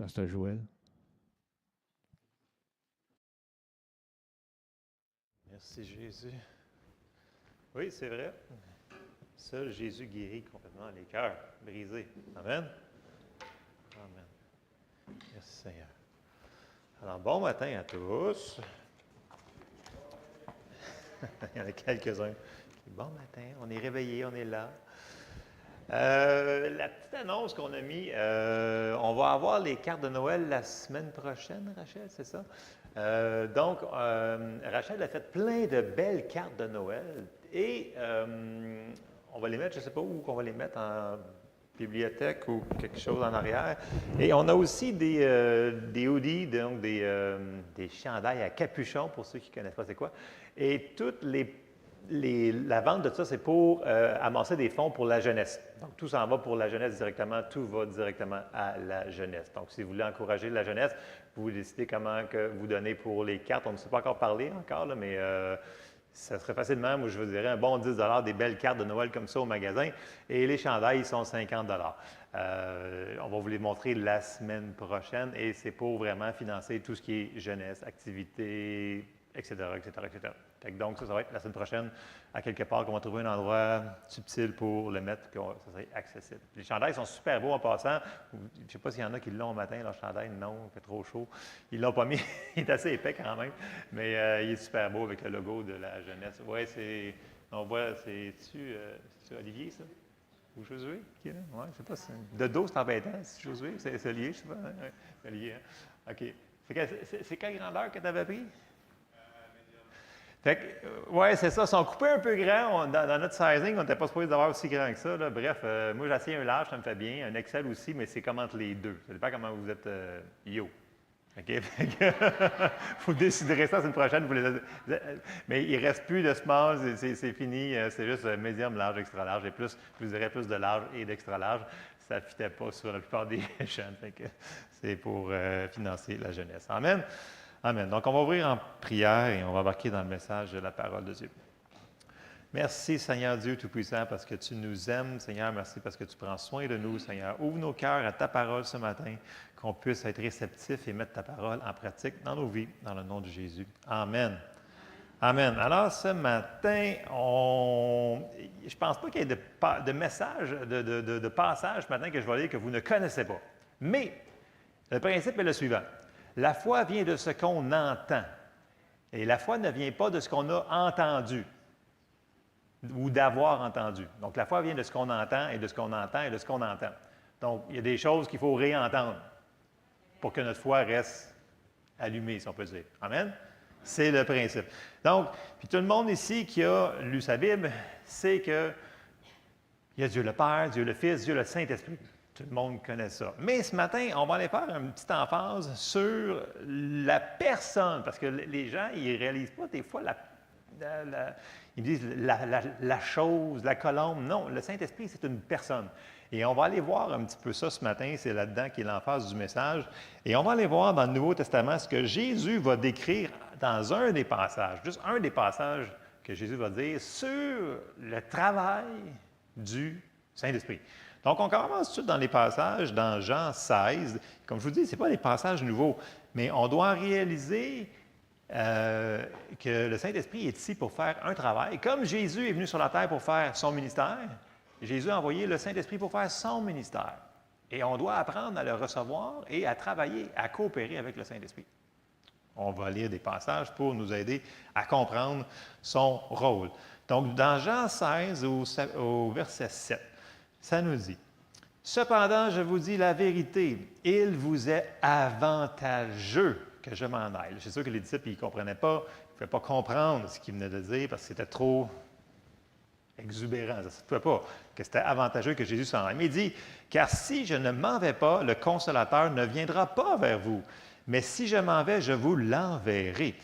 Pasteur Joël. Merci Jésus. Oui, c'est vrai. Seul Jésus guérit complètement les cœurs brisés. Amen. Amen. Merci Seigneur. Alors, bon matin à tous. Il y en a quelques-uns. Bon matin, on est réveillés, on est là. La petite annonce qu'on a mis, on va avoir les cartes de Noël la semaine prochaine, Rachel, c'est ça? Donc, Rachel a fait plein de belles cartes de Noël et on va les mettre, je ne sais pas où qu'on va les mettre, en bibliothèque ou quelque chose en arrière. Et on a aussi des hoodies, donc des chandails à capuchon, pour ceux qui ne connaissent pas c'est quoi. Et toutes la vente de ça, c'est pour amasser des fonds pour la jeunesse. Donc, tout s'en va pour la jeunesse directement, tout va directement à la jeunesse. Donc, si vous voulez encourager la jeunesse, vous décidez comment que vous donnez pour les cartes. On ne s'est pas encore parlé encore, là, mais ça serait facilement, moi je vous dirais, un bon 10 des belles cartes de Noël comme ça au magasin. Et les chandails, ils sont 50 on va vous les montrer la semaine prochaine et c'est pour vraiment financer tout ce qui est jeunesse, activités, etc., etc., etc. Donc, ça va être la semaine prochaine, à quelque part, qu'on va trouver un endroit subtil pour le mettre, que ça serait accessible. Les chandails sont super beaux en passant. Je ne sais pas s'il y en a qui l'ont au matin, leur chandail. Non, il fait trop chaud. Ils ne l'ont pas mis. Il est assez épais quand même, mais il est super beau avec le logo de la jeunesse. Oui, on voit, c'est-tu Olivier, ça? Ou Josué qui est là? Oui, je ne sais pas. De dos, c'est embêtant. C'est Josué, c'est Olivier, je ne sais pas. Hein? C'est Olivier, hein? OK. C'est quelle grandeur que tu avais pris? Oui, c'est ça. Ils sont coupés un peu grands. Dans notre sizing, on n'était pas supposé d'avoir aussi grand que ça. Là. Bref, moi, j'ai essayé un large, ça me fait bien. Un XL aussi, mais c'est comme entre les deux. Ça dépend comment vous êtes yo. OK? Vous déciderez ça la semaine prochaine. Mais il ne reste plus de small, c'est fini. C'est juste médium, large, extra large. Et plus, je vous dirais plus de large et d'extra large. Ça ne fitait pas sur la plupart des jeunes. C'est pour financer la jeunesse. Amen. Amen. Donc, on va ouvrir en prière et on va embarquer dans le message de la parole de Dieu. Merci, Seigneur Dieu Tout-Puissant, parce que tu nous aimes. Seigneur, merci parce que tu prends soin de nous. Seigneur, ouvre nos cœurs à ta parole ce matin, qu'on puisse être réceptifs et mettre ta parole en pratique dans nos vies, dans le nom de Jésus. Amen. Amen. Alors, ce matin, je ne pense pas qu'il y ait de message, de passage ce matin que je vais lire que vous ne connaissez pas. Mais le principe est le suivant. La foi vient de ce qu'on entend. Et la foi ne vient pas de ce qu'on a entendu ou d'avoir entendu. Donc, la foi vient de ce qu'on entend et de ce qu'on entend et de ce qu'on entend. Donc, il y a des choses qu'il faut réentendre pour que notre foi reste allumée, si on peut dire. Amen? C'est le principe. Donc, puis tout le monde ici qui a lu sa Bible sait qu'il y a Dieu le Père, Dieu le Fils, Dieu le Saint-Esprit. Tout le monde connaît ça. Mais ce matin, on va aller faire une petite emphase sur la personne, parce que les gens, ils ne réalisent pas des fois ils me disent la chose, la colombe. Non, le Saint-Esprit, c'est une personne. Et on va aller voir un petit peu ça ce matin, c'est là-dedans qui est l'emphase du message. Et on va aller voir dans le Nouveau Testament ce que Jésus va décrire dans un des passages, juste un des passages que Jésus va dire sur le travail du Saint-Esprit. Donc, on commence tout de suite dans les passages, dans Jean 16. Comme je vous dis, ce n'est pas des passages nouveaux, mais on doit réaliser que le Saint-Esprit est ici pour faire un travail. Comme Jésus est venu sur la terre pour faire son ministère, Jésus a envoyé le Saint-Esprit pour faire son ministère. Et on doit apprendre à le recevoir et à travailler, à coopérer avec le Saint-Esprit. On va lire des passages pour nous aider à comprendre son rôle. Donc, dans Jean 16, au verset 7, ça nous dit, « Cependant, je vous dis la vérité, il vous est avantageux que je m'en aille. » C'est sûr que les disciples, ils ne comprenaient pas, ils ne pouvaient pas comprendre ce qu'il venait de dire parce que c'était trop exubérant. Ça ne se pouvait pas que c'était avantageux que Jésus s'en aille. Mais il dit, « Car si je ne m'en vais pas, le Consolateur ne viendra pas vers vous. Mais si je m'en vais, je vous l'enverrai.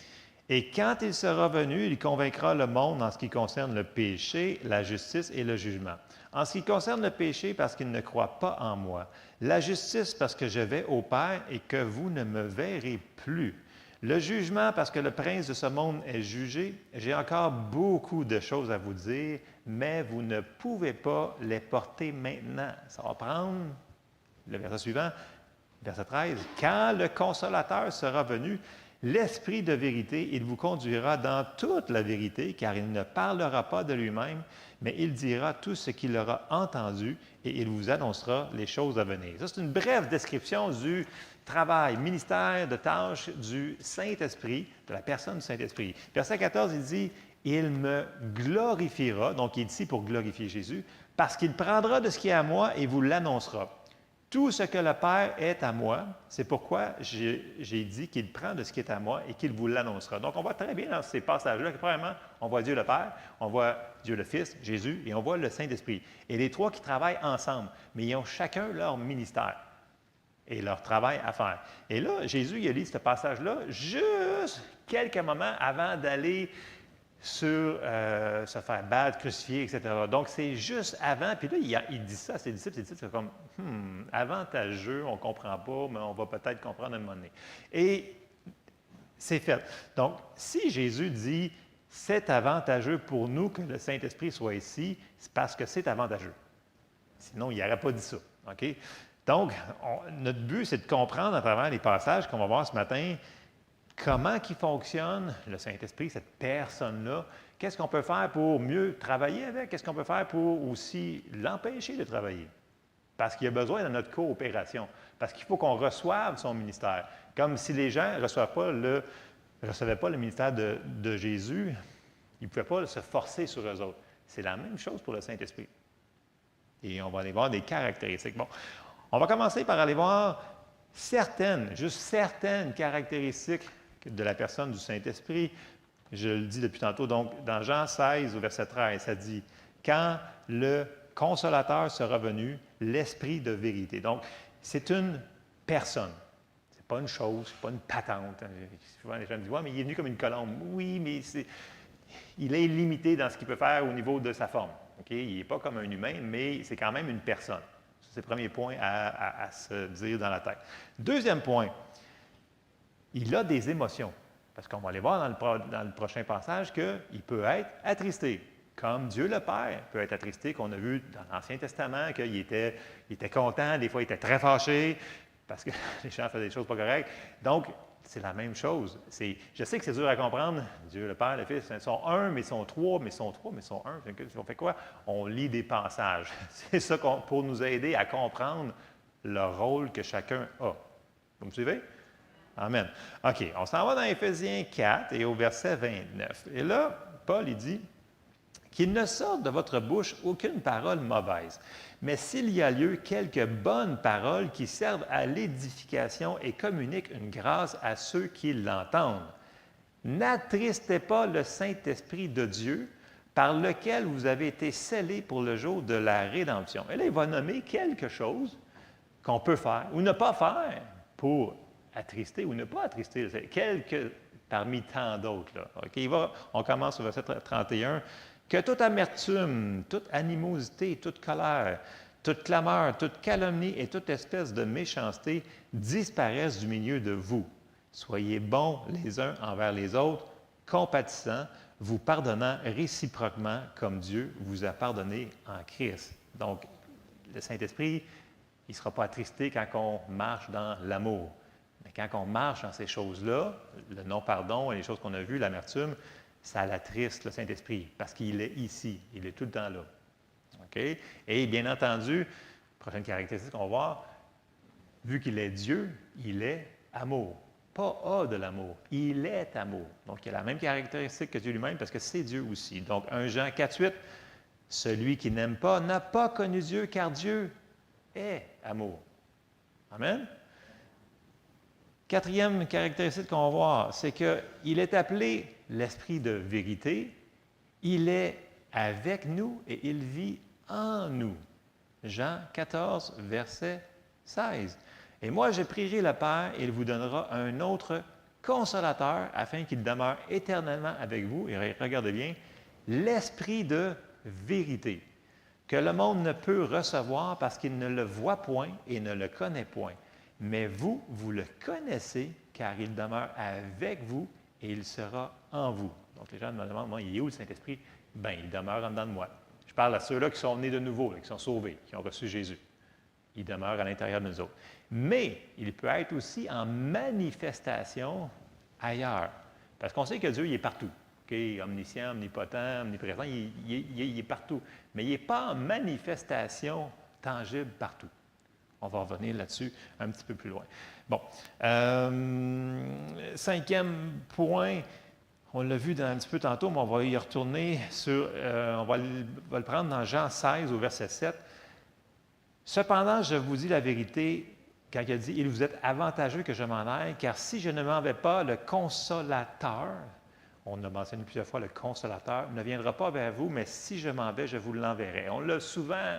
Et quand il sera venu, il convaincra le monde en ce qui concerne le péché, la justice et le jugement. En ce qui concerne le péché, parce qu'il ne croit pas en moi. La justice, parce que je vais au Père et que vous ne me verrez plus. Le jugement, parce que le prince de ce monde est jugé. J'ai encore beaucoup de choses à vous dire, mais vous ne pouvez pas les porter maintenant. Ça va prendre, le verset suivant, Verset 13. Quand le Consolateur sera venu, l'Esprit de vérité, il vous conduira dans toute la vérité, car il ne parlera pas de lui-même, mais il dira tout ce qu'il aura entendu et il vous annoncera les choses à venir. Ça, c'est une brève description du travail, ministère, de tâches du Saint-Esprit, de la personne du Saint-Esprit. Verset 14, il dit, « Il me glorifiera », donc il est ici pour glorifier Jésus, « parce qu'il prendra de ce qui est à moi et vous l'annoncera. » Tout ce que le Père est à moi, c'est pourquoi j'ai dit qu'il prend de ce qui est à moi et qu'il vous l'annoncera. Donc, on voit très bien dans ces passages-là que, premièrement, on voit Dieu le Père, on voit Dieu le Fils, Jésus, et on voit le Saint-Esprit. Et les trois qui travaillent ensemble, mais ils ont chacun leur ministère et leur travail à faire. Et là, Jésus, il a lu ce passage-là juste quelques moments avant d'aller sur se faire battre, crucifier, etc. Donc, c'est juste avant. Puis là, il dit ça à ses disciples. Ses disciples, c'est comme, avantageux, on ne comprend pas, mais on va peut-être comprendre à un moment donné. Et c'est fait. Donc, si Jésus dit, c'est avantageux pour nous que le Saint-Esprit soit ici, c'est parce que c'est avantageux. Sinon, il n'aurait pas dit ça. OK? Donc, notre but, c'est de comprendre à travers les passages qu'on va voir ce matin, comment il fonctionne, le Saint-Esprit, cette personne-là? Qu'est-ce qu'on peut faire pour mieux travailler avec? Qu'est-ce qu'on peut faire pour aussi l'empêcher de travailler? Parce qu'il y a besoin de notre coopération. Parce qu'il faut qu'on reçoive son ministère. Comme si les gens ne recevaient pas le ministère de Jésus, ils ne pouvaient pas se forcer sur eux autres. C'est la même chose pour le Saint-Esprit. Et on va aller voir des caractéristiques. Bon, on va commencer par aller voir juste certaines caractéristiques de la personne du Saint-Esprit. Je le dis depuis tantôt, donc dans Jean 16, au verset 13, ça dit « Quand le Consolateur sera venu, l'Esprit de vérité ». Donc, c'est une personne. Ce n'est pas une chose, ce n'est pas une patente. Souvent, les gens me disent « Oui, mais il est venu comme une colombe. » Oui, mais il est limité dans ce qu'il peut faire au niveau de sa forme. Okay? Il n'est pas comme un humain, mais c'est quand même une personne. C'est le premier point à se dire dans la tête. Deuxième point, il a des émotions. Parce qu'on va aller voir dans le prochain passage qu'il peut être attristé. Comme Dieu le Père peut être attristé, qu'on a vu dans l'Ancien Testament, qu'il était content, des fois il était très fâché, parce que les gens faisaient des choses pas correctes. Donc, c'est la même chose. Je sais que c'est dur à comprendre. Dieu le Père, le Fils, ils sont un, mais ils sont trois, mais ils sont trois, mais ils sont un. On fait quoi? On lit des passages. C'est ça pour nous aider à comprendre le rôle que chacun a. Vous me suivez? Amen. OK, on s'en va dans Éphésiens 4 et au verset 29. Et là, Paul, il dit « Qu'il ne sorte de votre bouche aucune parole mauvaise, mais s'il y a lieu, quelques bonnes paroles qui servent à l'édification et communiquent une grâce à ceux qui l'entendent. N'attristez pas le Saint-Esprit de Dieu, par lequel vous avez été scellés pour le jour de la rédemption. » Et là, il va nommer quelque chose qu'on peut faire ou ne pas faire pour attrister ou ne pas attrister. C'est quelques parmi tant d'autres. Là. Okay? On commence au verset 31. « Que toute amertume, toute animosité, toute colère, toute clameur, toute calomnie et toute espèce de méchanceté disparaissent du milieu de vous. Soyez bons les uns envers les autres, compatissants, vous pardonnant réciproquement comme Dieu vous a pardonné en Christ. » Donc, le Saint-Esprit, il ne sera pas attristé quand on marche dans l'amour. Mais quand on marche dans ces choses-là, le non-pardon et les choses qu'on a vues, l'amertume, ça l'attriste, le Saint-Esprit, parce qu'il est ici, il est tout le temps là. Okay? Et bien entendu, prochaine caractéristique qu'on va voir, vu qu'il est Dieu, il est amour. Pas A de l'amour, il est amour. Donc, il a la même caractéristique que Dieu lui-même, parce que c'est Dieu aussi. Donc, 1 Jean 4,8, celui qui n'aime pas n'a pas connu Dieu, car Dieu est amour. Amen? Quatrième caractéristique qu'on va voir, c'est qu'il est appelé l'Esprit de vérité. Il est avec nous et il vit en nous. Jean 14, verset 16. « Et moi, je prierai le Père et il vous donnera un autre consolateur afin qu'il demeure éternellement avec vous. » Et regardez bien, l'Esprit de vérité, que le monde ne peut recevoir parce qu'il ne le voit point et ne le connaît point. Mais vous, vous le connaissez, car il demeure avec vous et il sera en vous. Donc, les gens me demandent, moi, il est où le Saint-Esprit? Bien, il demeure en dedans de moi. Je parle à ceux-là qui sont nés de nouveau, là, qui sont sauvés, qui ont reçu Jésus. Il demeure à l'intérieur de nous autres. Mais il peut être aussi en manifestation ailleurs. Parce qu'on sait que Dieu, il est partout. Okay? Omniscient, omnipotent, omniprésent, il est partout. Mais il n'est pas en manifestation tangible partout. On va revenir là-dessus un petit peu plus loin. Bon. Cinquième point, on l'a vu un petit peu tantôt, mais on va y retourner on va le prendre dans Jean 16 au verset 7. Cependant, je vous dis la vérité, quand il a dit « Il vous est avantageux que je m'en aille, car si je ne m'en vais pas, le Consolateur, on a mentionné plusieurs fois le Consolateur, ne viendra pas vers vous, mais si je m'en vais, je vous l'enverrai. » On l'a souvent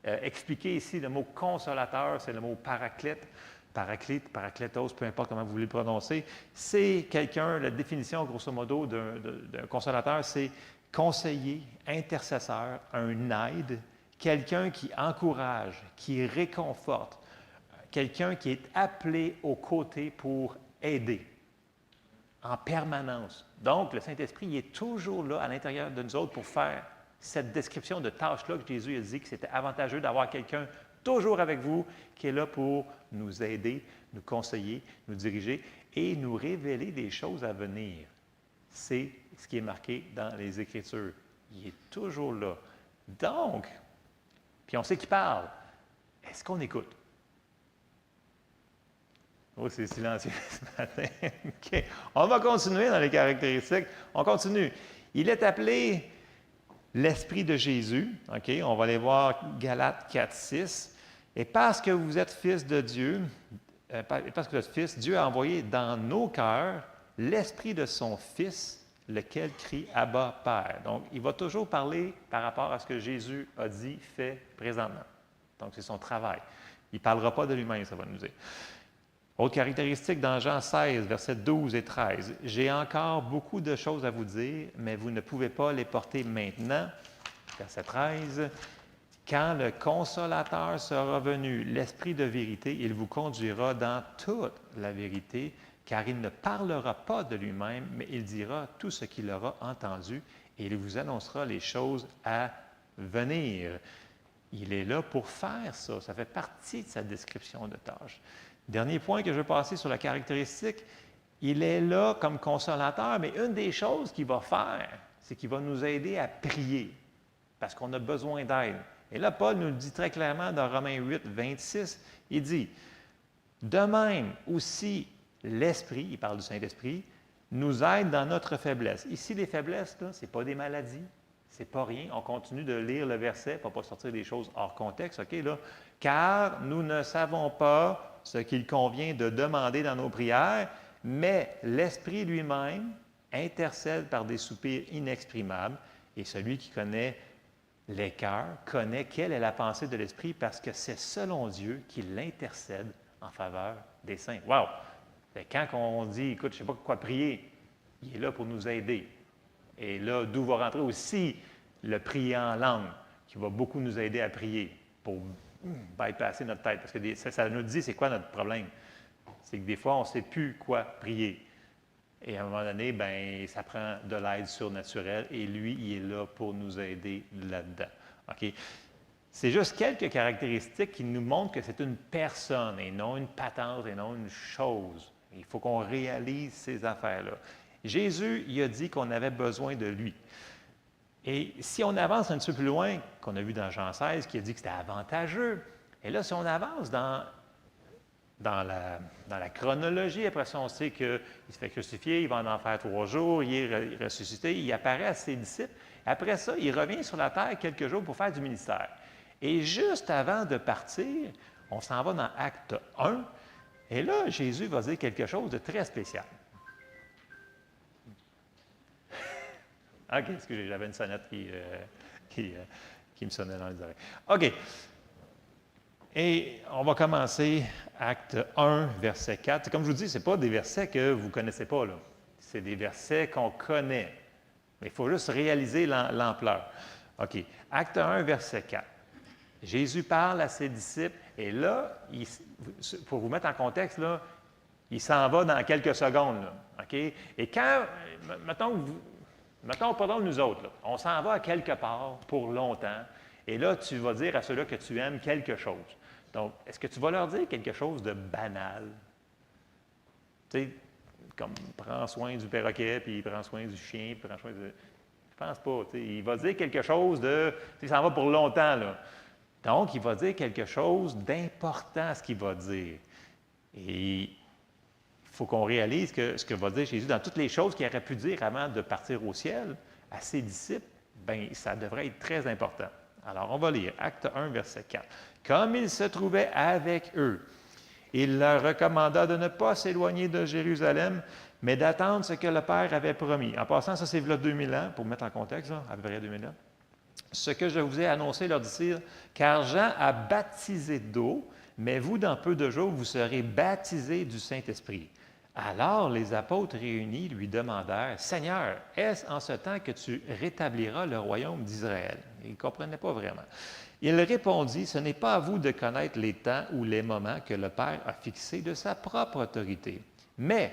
expliqué ici, le mot consolateur, c'est le mot paraclète, paraclite, paraclétos, peu importe comment vous voulez le prononcer. C'est quelqu'un, la définition grosso modo d'un consolateur, c'est conseiller, intercesseur, un aide, quelqu'un qui encourage, qui réconforte, quelqu'un qui est appelé aux côtés pour aider en permanence. Donc, le Saint-Esprit, il est toujours là à l'intérieur de nous autres pour faire cette description de tâche-là que Jésus a dit que c'était avantageux d'avoir quelqu'un toujours avec vous qui est là pour nous aider, nous conseiller, nous diriger et nous révéler des choses à venir. C'est ce qui est marqué dans les Écritures. Il est toujours là. Donc, puis on sait qu'il parle. Est-ce qu'on écoute? Oh, c'est silencieux ce matin. OK. On va continuer dans les caractéristiques. On continue. Il est appelé l'Esprit de Jésus. OK. On va aller voir Galates 4, 6. Et parce que vous êtes fils de Dieu, parce que vous êtes fils, Dieu a envoyé dans nos cœurs l'Esprit de son Fils, lequel crie Abba, Père. Donc, il va toujours parler par rapport à ce que Jésus a dit, fait présentement. Donc, c'est son travail. Il ne parlera pas de lui-même, ça va nous dire. Autre caractéristique dans Jean 16, versets 12 et 13. « J'ai encore beaucoup de choses à vous dire, mais vous ne pouvez pas les porter maintenant. » Verset 13. « Quand le Consolateur sera venu, l'Esprit de vérité, il vous conduira dans toute la vérité, car il ne parlera pas de lui-même, mais il dira tout ce qu'il aura entendu, et il vous annoncera les choses à venir. » Il est là pour faire ça. Ça fait partie de sa description de tâche. Dernier point que je veux passer sur la caractéristique, il est là comme consolateur, mais une des choses qu'il va faire, c'est qu'il va nous aider à prier, parce qu'on a besoin d'aide. Et là, Paul nous le dit très clairement dans Romains 8, 26, il dit, « De même aussi, l'Esprit, il parle du Saint-Esprit, nous aide dans notre faiblesse. » Ici, les faiblesses, ce n'est pas des maladies, ce n'est pas rien. On continue de lire le verset pour ne pas sortir des choses hors contexte, OK, là. « Car nous ne savons pas ce qu'il convient de demander dans nos prières, mais l'Esprit lui-même intercède par des soupirs inexprimables, et celui qui connaît les cœurs connaît quelle est la pensée de l'Esprit, parce que c'est selon Dieu qu'il intercède en faveur des saints. » Wow! Quand on dit, écoute, je ne sais pas quoi prier, il est là pour nous aider. Et là, d'où va rentrer aussi le prier en langue, qui va beaucoup nous aider à prier pour bypasser notre tête. Parce que ça nous dit, c'est quoi notre problème? C'est que des fois, on ne sait plus quoi prier. Et à un moment donné, bien, ça prend de l'aide surnaturelle et lui, il est là pour nous aider là-dedans. OK? C'est juste quelques caractéristiques qui nous montrent que c'est une personne et non une patente et non une chose. Il faut qu'on réalise ces affaires-là. Jésus, il a dit qu'on avait besoin de lui. Et si on avance un petit peu plus loin, qu'on a vu dans Jean 16, qui a dit que c'était avantageux, et là, si on avance dans la chronologie, après ça, on sait qu'il se fait crucifier, il va en faire 3 jours, il est ressuscité, il apparaît à ses disciples. Après ça, il revient sur la terre quelques jours pour faire du ministère. Et juste avant de partir, on s'en va dans Acte 1, et là, Jésus va dire quelque chose de très spécial. OK, excusez, j'avais une sonnette qui me sonnait dans les oreilles. OK. Et on va commencer Acte 1, verset 4. Comme je vous dis, ce n'est pas des versets que vous ne connaissez pas, là. C'est des versets qu'on connaît. Mais il faut juste réaliser l'ampleur. OK. Acte 1, verset 4. Jésus parle à ses disciples, et là, pour vous mettre en contexte, là, il s'en va dans quelques secondes. Là, OK? Et quand, mettons, pardon, nous autres, là, on s'en va à quelque part pour longtemps, et là, tu vas dire à ceux-là que tu aimes quelque chose. Donc, est-ce que tu vas leur dire quelque chose de banal? Tu sais, comme prends soin du perroquet, puis prends soin du chien, puis prends soin de. Je pense pas. Tu sais, il va dire quelque chose de. Tu sais, ça en va pour longtemps, là. Donc, il va dire quelque chose d'important, ce qu'il va dire. Et il faut qu'on réalise que ce que va dire Jésus dans toutes les choses qu'il aurait pu dire avant de partir au ciel à ses disciples, bien, ça devrait être très important. Alors, on va lire Acte 1, verset 4. Comme il se trouvait avec eux, il leur recommanda de ne pas s'éloigner de Jérusalem, mais d'attendre ce que le Père avait promis. En passant, ça c'est là 2000 ans, pour mettre en contexte, là, à peu près 2000 ans. Ce que je vous ai annoncé, leur dit-il, car Jean a baptisé d'eau, mais vous, dans peu de jours, vous serez baptisés du Saint-Esprit. Alors les apôtres réunis lui demandèrent, Seigneur, est-ce en ce temps que tu rétabliras le royaume d'Israël? Ils ne comprenaient pas vraiment. Il répondit, ce n'est pas à vous de connaître les temps ou les moments que le Père a fixés de sa propre autorité, mais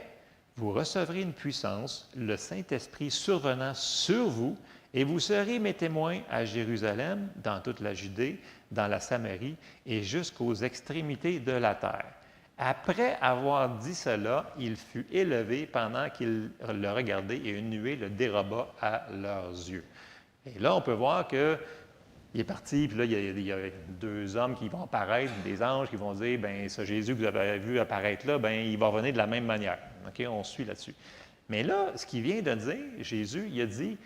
vous recevrez une puissance, le Saint-Esprit survenant sur vous, et vous serez mes témoins à Jérusalem, dans toute la Judée, dans la Samarie et jusqu'aux extrémités de la terre. Après avoir dit cela, il fut élevé pendant qu'il le regardait et une nuée le déroba à leurs yeux. Et là, on peut voir qu'il est parti, puis là, il y a deux hommes qui vont apparaître, des anges qui vont dire, bien, ce Jésus que vous avez vu apparaître là, bien, il va revenir de la même manière. OK, on suit là-dessus. Mais là, ce qu'il vient de dire, Jésus, il a dit,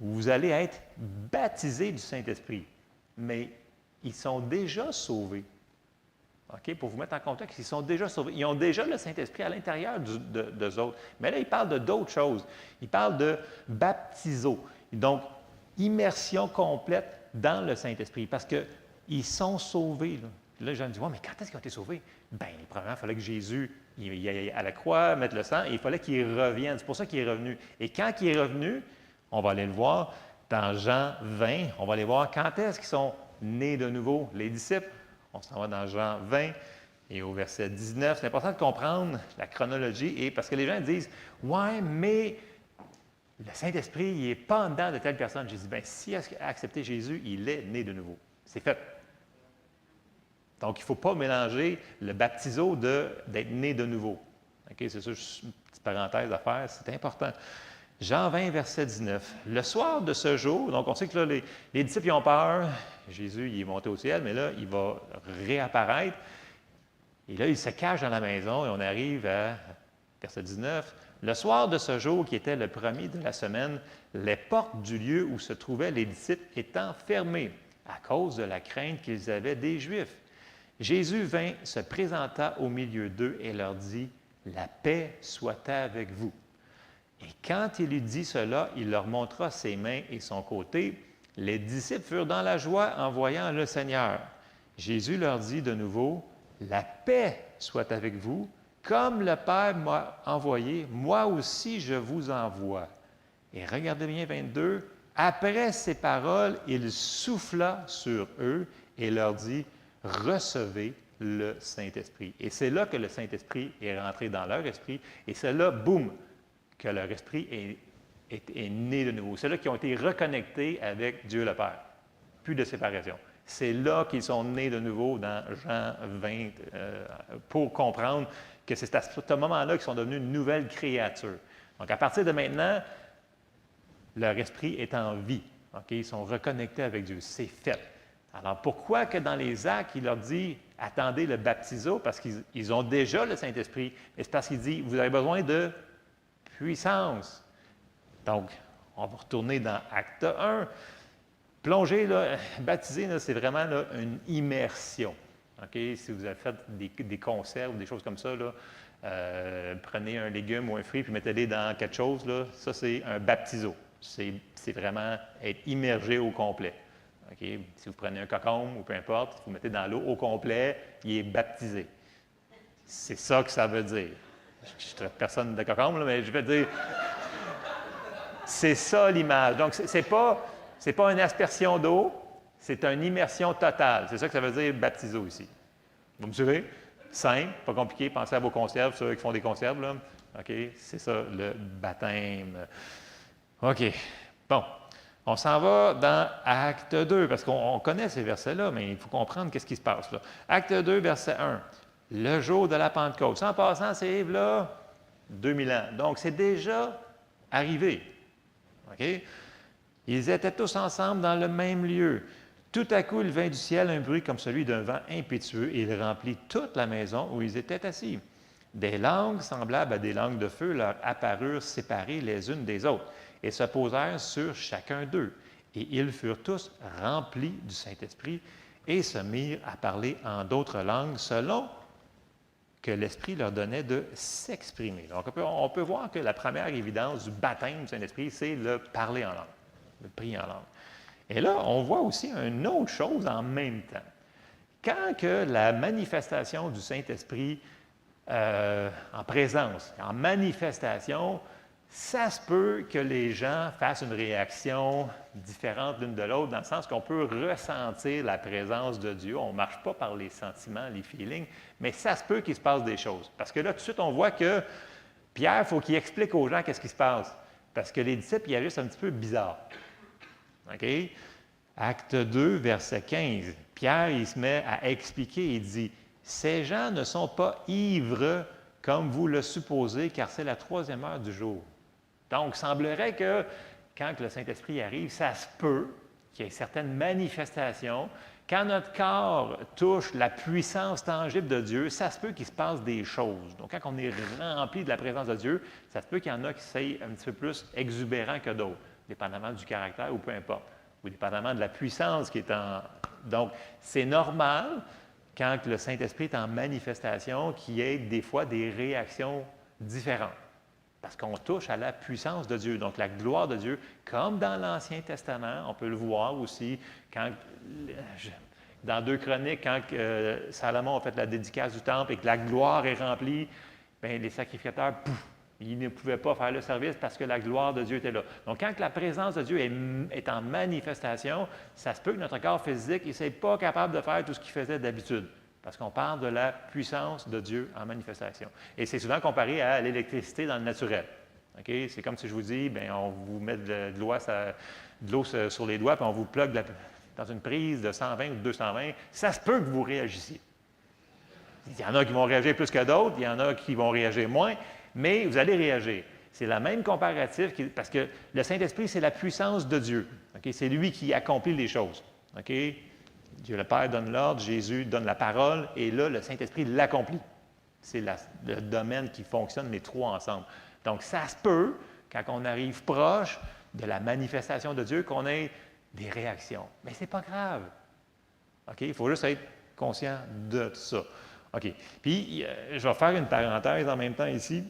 vous allez être baptisés du Saint-Esprit, mais ils sont déjà sauvés. OK? Pour vous mettre en contexte, ils sont déjà sauvés. Ils ont déjà le Saint-Esprit à l'intérieur d'eux autres. Mais là, il parle de d'autres choses. Il parle de baptiso. Donc, immersion complète dans le Saint-Esprit. Parce qu'ils sont sauvés. Là, les gens disent, ouais, mais quand est-ce qu'ils ont été sauvés? Bien, premièrement, il fallait que Jésus il aille à la croix, mette le sang, et il fallait qu'il revienne. C'est pour ça qu'il est revenu. Et quand il est revenu, on va aller le voir dans Jean 20, on va aller voir quand est-ce qu'ils sont nés de nouveau, les disciples. On s'en va dans Jean 20 et au verset 19. C'est important de comprendre la chronologie et parce que les gens disent « Ouais, mais le Saint-Esprit, il n'est pas en dedans de telle personne. » J'ai dit « Bien, s'il a accepté Jésus, il est né de nouveau. C'est fait. » Donc, il ne faut pas mélanger le baptiso d'être né de nouveau. Okay? C'est ça, juste une petite parenthèse à faire, c'est important. Jean 20, verset 19. Le soir de ce jour, donc on sait que là, les disciples ils ont peur. Jésus il est monté au ciel, mais là, il va réapparaître. Et là, il se cache dans la maison et on arrive à verset 19. Le soir de ce jour, qui était le premier de la semaine, les portes du lieu où se trouvaient les disciples étant fermées à cause de la crainte qu'ils avaient des Juifs. Jésus vint, se présenta au milieu d'eux et leur dit, « La paix soit avec vous. » Et quand il eut dit cela, il leur montra ses mains et son côté. Les disciples furent dans la joie en voyant le Seigneur. Jésus leur dit de nouveau, « La paix soit avec vous. Comme le Père m'a envoyé, moi aussi je vous envoie. » Et regardez bien 22. Après ces paroles, il souffla sur eux et leur dit, « Recevez le Saint-Esprit. » Et c'est là que le Saint-Esprit est rentré dans leur esprit. Et c'est là, boum, que leur esprit est né de nouveau. C'est là qu'ils ont été reconnectés avec Dieu le Père. Plus de séparation. C'est là qu'ils sont nés de nouveau dans Jean 20 pour comprendre que c'est à ce moment-là qu'ils sont devenus une nouvelle créature. Donc, à partir de maintenant, leur esprit est en vie. Okay? Ils sont reconnectés avec Dieu. C'est fait. Alors, pourquoi que dans les Actes, il leur dit « Attendez le baptiso » parce qu'ils ont déjà le Saint-Esprit. Et c'est parce qu'il dit « Vous avez besoin de puissance. » Donc, on va retourner dans Acte 1. Plonger, là, baptiser, là, c'est vraiment là, une immersion. Okay? Si vous avez fait des conserves ou des choses comme ça, là, prenez un légume ou un fruit puis mettez-les dans quelque chose, là, ça c'est un baptiso. C'est vraiment être immergé au complet. Okay? Si vous prenez un concombre ou peu importe, vous mettez dans l'eau au complet, il est baptisé. C'est ça que ça veut dire. Je ne traite personne de concombre, là, mais je vais dire, c'est ça l'image. Donc, ce n'est pas une aspersion d'eau, c'est une immersion totale. C'est ça que ça veut dire baptiso ici. Vous me suivez? Simple, pas compliqué. Pensez à vos conserves, ceux qui font des conserves. Là. OK? C'est ça, le baptême. OK. Bon. On s'en va dans Acte 2, parce qu'on connaît ces versets-là, mais il faut comprendre qu'est-ce qui se passe là. Acte 2, verset 1. Le jour de la Pentecôte. Ça, en passant, c'est là 2000 ans. Donc, c'est déjà arrivé. OK? Ils étaient tous ensemble dans le même lieu. Tout à coup, il vint du ciel un bruit comme celui d'un vent impétueux et il remplit toute la maison où ils étaient assis. Des langues semblables à des langues de feu leur apparurent séparées les unes des autres et se posèrent sur chacun d'eux. Et ils furent tous remplis du Saint-Esprit et se mirent à parler en d'autres langues selon que l'Esprit leur donnait de s'exprimer. Donc, on peut voir que la première évidence du baptême du Saint-Esprit, c'est le parler en langue, le prier en langue. Et là, on voit aussi une autre chose en même temps. Quand que la manifestation du Saint-Esprit en présence, en manifestation, ça se peut que les gens fassent une réaction différente l'une de l'autre, dans le sens qu'on peut ressentir la présence de Dieu. On ne marche pas par les sentiments, les feelings, mais ça se peut qu'il se passe des choses. Parce que là, tout de suite, on voit que Pierre, il faut qu'il explique aux gens qu'est-ce qui se passe. Parce que les disciples, ils agissent un petit peu bizarre. OK? Acte 2, verset 15. Pierre, il se met à expliquer, il dit « Ces gens ne sont pas ivres comme vous le supposez, car c'est la 3e heure du jour. » Donc, il semblerait que quand le Saint-Esprit arrive, ça se peut qu'il y ait certaines manifestations. Quand notre corps touche la puissance tangible de Dieu, ça se peut qu'il se passe des choses. Donc, quand on est rempli de la présence de Dieu, ça se peut qu'il y en a qui soient un petit peu plus exubérants que d'autres, dépendamment du caractère ou peu importe, ou dépendamment de la puissance qui est en... Donc, c'est normal, quand le Saint-Esprit est en manifestation, qu'il y ait des fois des réactions différentes. Parce qu'on touche à la puissance de Dieu, donc la gloire de Dieu, comme dans l'Ancien Testament, on peut le voir aussi, quand, dans 2 Chroniques, quand Salomon a fait la dédicace du temple et que la gloire est remplie, bien, les sacrificateurs, ils ne pouvaient pas faire le service parce que la gloire de Dieu était là. Donc, quand la présence de Dieu est en manifestation, ça se peut que notre corps physique ne soit pas capable de faire tout ce qu'il faisait d'habitude. Parce qu'on parle de la puissance de Dieu en manifestation. Et c'est souvent comparé à l'électricité dans le naturel. Okay? C'est comme si je vous dis, bien, on vous met de l'eau sur les doigts, puis on vous plug dans une prise de 120 ou de 220. Ça se peut que vous réagissiez. Il y en a qui vont réagir plus que d'autres, il y en a qui vont réagir moins, mais vous allez réagir. C'est la même comparatif, parce que le Saint-Esprit, c'est la puissance de Dieu. Okay? C'est lui qui accomplit les choses. Okay? Dieu le Père donne l'ordre, Jésus donne la parole, et là, le Saint-Esprit l'accomplit. C'est le domaine qui fonctionne, les trois ensemble. Donc, ça se peut, quand on arrive proche de la manifestation de Dieu, qu'on ait des réactions. Mais ce n'est pas grave. OK? Il faut juste être conscient de ça. OK. Puis, je vais faire une parenthèse en même temps ici.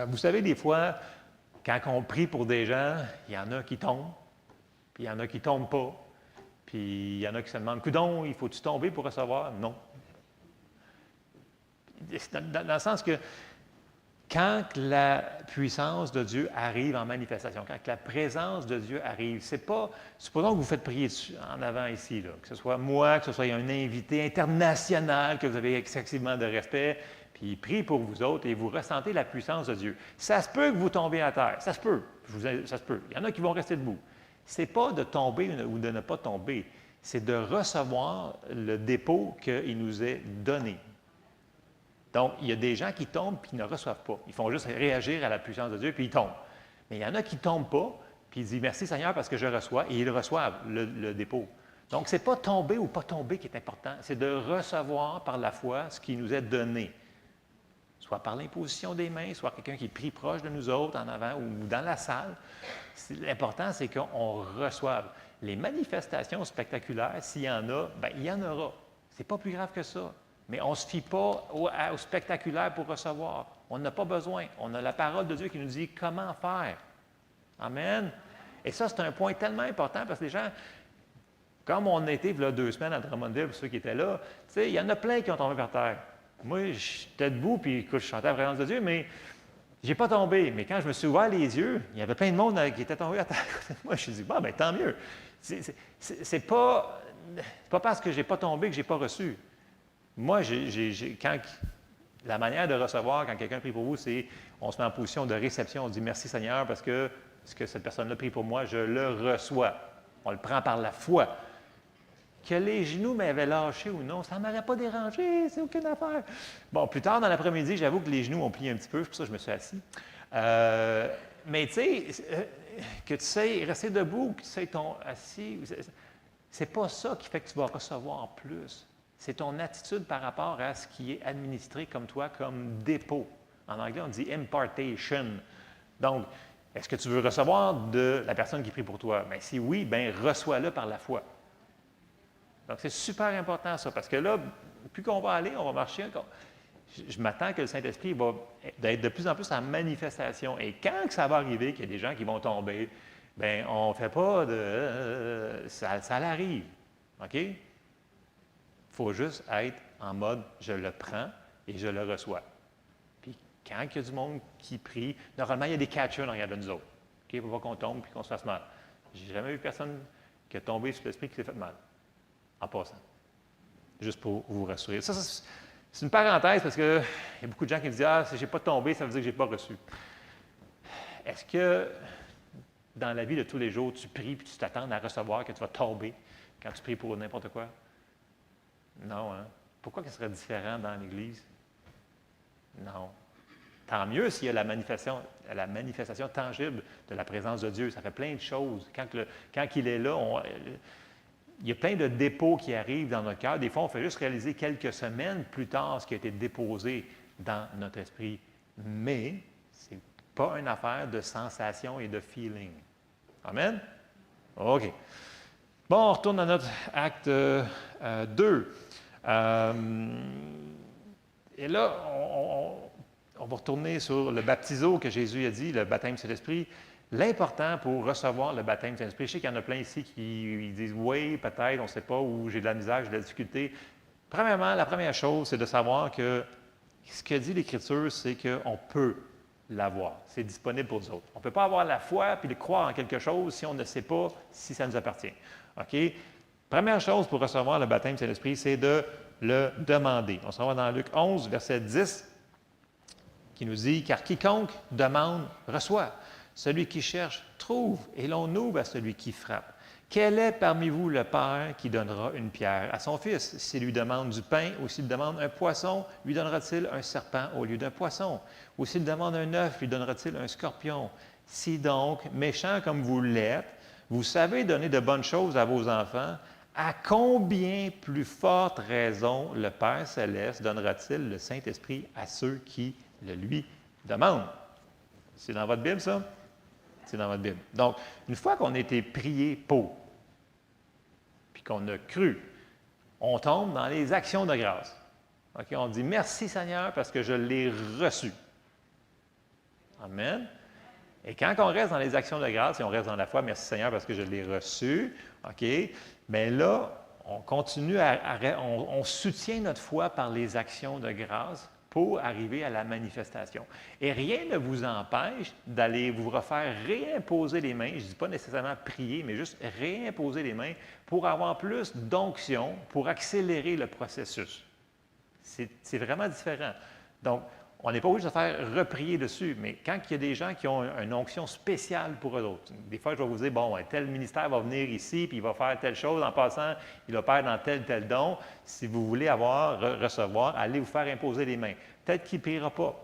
Vous savez, des fois, quand on prie pour des gens, il y en a qui tombent, puis il y en a qui ne tombent pas. Puis il y en a qui se demandent, coudonc, il faut-tu tomber pour recevoir? Non. Dans le sens que quand la puissance de Dieu arrive en manifestation, quand la présence de Dieu arrive, c'est pas, supposons que vous faites prier en avant ici, là, que ce soit moi, que ce soit un invité international, que vous avez excessivement de respect, puis il prie pour vous autres et vous ressentez la puissance de Dieu. Ça se peut que vous tombiez à terre, ça se peut, ça se peut. Il y en a qui vont rester debout. Ce n'est pas de tomber ou de ne pas tomber, c'est de recevoir le dépôt qu'il nous est donné. Donc, il y a des gens qui tombent et qui ne reçoivent pas. Ils font juste réagir à la puissance de Dieu, puis ils tombent. Mais il y en a qui ne tombent pas, puis ils disent « Merci Seigneur parce que je reçois », et ils reçoivent le dépôt. Donc, ce n'est pas tomber ou pas tomber qui est important, c'est de recevoir par la foi ce qui nous est donné. Soit par l'imposition des mains, soit quelqu'un qui prie proche de nous autres, en avant ou dans la salle. L'important, c'est qu'on reçoive. Les manifestations spectaculaires, s'il y en a, bien, il y en aura. Ce n'est pas plus grave que ça. Mais on ne se fie pas au spectaculaire pour recevoir. On n'a pas besoin. On a la parole de Dieu qui nous dit comment faire. Amen. Et ça, c'est un point tellement important parce que les gens, comme on était il y a 2 semaines à Drummondville, pour ceux qui étaient là, il y en a plein qui ont tombé par terre. Moi, j'étais debout, puis écoute, je chantais la présence de Dieu, mais je n'ai pas tombé. Mais quand je me suis ouvert les yeux, il y avait plein de monde qui était tombé à terre. Moi, je me suis dit, bon, bien, tant mieux. C'est pas parce que je n'ai pas tombé que je n'ai pas reçu. Moi, la manière de recevoir, quand quelqu'un prie pour vous, c'est on se met en position de réception, on dit merci Seigneur parce que ce que cette personne-là prie pour moi, je le reçois. On le prend par la foi. Que les genoux m'avaient lâché ou non, ça ne m'aurait pas dérangé, c'est aucune affaire. Bon, plus tard dans l'après-midi, j'avoue que les genoux ont plié un petit peu, c'est pour ça que je me suis assis. Mais tu sais, que tu sais rester debout ou que tu sais ton assis, c'est pas ça qui fait que tu vas recevoir plus. C'est ton attitude par rapport à ce qui est administré comme toi, comme dépôt. En anglais, on dit impartation. Donc, est-ce que tu veux recevoir de la personne qui prie pour toi? Bien, si oui, bien, reçois-le par la foi. Donc, c'est super important ça, parce que là, plus qu'on va aller, on va marcher. Je m'attends que le Saint-Esprit va être de plus en plus en manifestation. Et quand ça va arriver, qu'il y a des gens qui vont tomber, bien, on ne fait pas de... ça l'arrive. OK? Il faut juste être en mode « je le prends et je le reçois ». Puis quand il y a du monde qui prie, normalement, il y a des catchers en arrière de nous autres. OK? Il ne faut pas qu'on tombe et qu'on se fasse mal. Je n'ai jamais vu personne qui a tombé sur l'esprit qui s'est fait mal. En passant. Juste pour vous rassurer. Ça, c'est une parenthèse parce qu'il y a beaucoup de gens qui me disent « Ah, si je n'ai pas tombé, ça veut dire que je n'ai pas reçu. » Est-ce que dans la vie de tous les jours, tu pries et tu t'attends à recevoir que tu vas tomber quand tu pries pour n'importe quoi? Non, hein? Pourquoi ce serait différent dans l'Église? Non. Tant mieux s'il y a la manifestation tangible de la présence de Dieu. Ça fait plein de choses. Quand il est là, il y a plein de dépôts qui arrivent dans notre cœur. Des fois, on fait juste réaliser quelques semaines plus tard ce qui a été déposé dans notre esprit. Mais ce n'est pas une affaire de sensation et de feeling. Amen? OK. Bon, on retourne à notre acte 2. Et là, on va retourner sur le baptiso que Jésus a dit, le baptême de l'Esprit. L'important pour recevoir le baptême de Saint-Esprit, je sais qu'il y en a plein ici qui disent « oui, peut-être, on ne sait pas, ou j'ai de la misère, j'ai de la difficulté ». Premièrement, la première chose, c'est de savoir que ce que dit l'Écriture, c'est qu'on peut l'avoir. C'est disponible pour nous autres. On ne peut pas avoir la foi puis croire en quelque chose si on ne sait pas si ça nous appartient. OK? Première chose pour recevoir le baptême de Saint-Esprit, c'est de le demander. On se va dans Luc 11, verset 10, qui nous dit « Car quiconque demande, reçoit. Celui qui cherche, trouve, et l'on ouvre à celui qui frappe. Quel est parmi vous le père qui donnera une pierre à son fils? S'il lui demande du pain ou s'il demande un poisson, lui donnera-t-il un serpent au lieu d'un poisson? Ou s'il demande un œuf, lui donnera-t-il un scorpion? Si donc, méchant comme vous l'êtes, vous savez donner de bonnes choses à vos enfants, à combien plus forte raison le Père céleste donnera-t-il le Saint-Esprit à ceux qui le lui demandent? C'est dans votre Bible, ça? C'est dans votre Bible. Donc, une fois qu'on a été prié pour, puis qu'on a cru, on tombe dans les actions de grâce. Okay? On dit « Merci Seigneur parce que je l'ai reçu. » Amen. Et quand on reste dans les actions de grâce et on reste dans la foi, « Merci Seigneur parce que je l'ai reçu. » OK? Bien là, on continue on soutient notre foi par les actions de grâce pour arriver à la manifestation. Et rien ne vous empêche d'aller vous refaire réimposer les mains, je ne dis pas nécessairement prier, mais juste réimposer les mains pour avoir plus d'onction, pour accélérer le processus. C'est vraiment différent. Donc, on n'est pas obligé de faire reprier dessus, mais quand il y a des gens qui ont une onction spéciale pour eux autres, des fois, je vais vous dire, bon, tel ministère va venir ici, puis il va faire telle chose, en passant, il opère dans tel don. Si vous voulez recevoir, allez vous faire imposer les mains. Peut-être qu'il ne priera pas,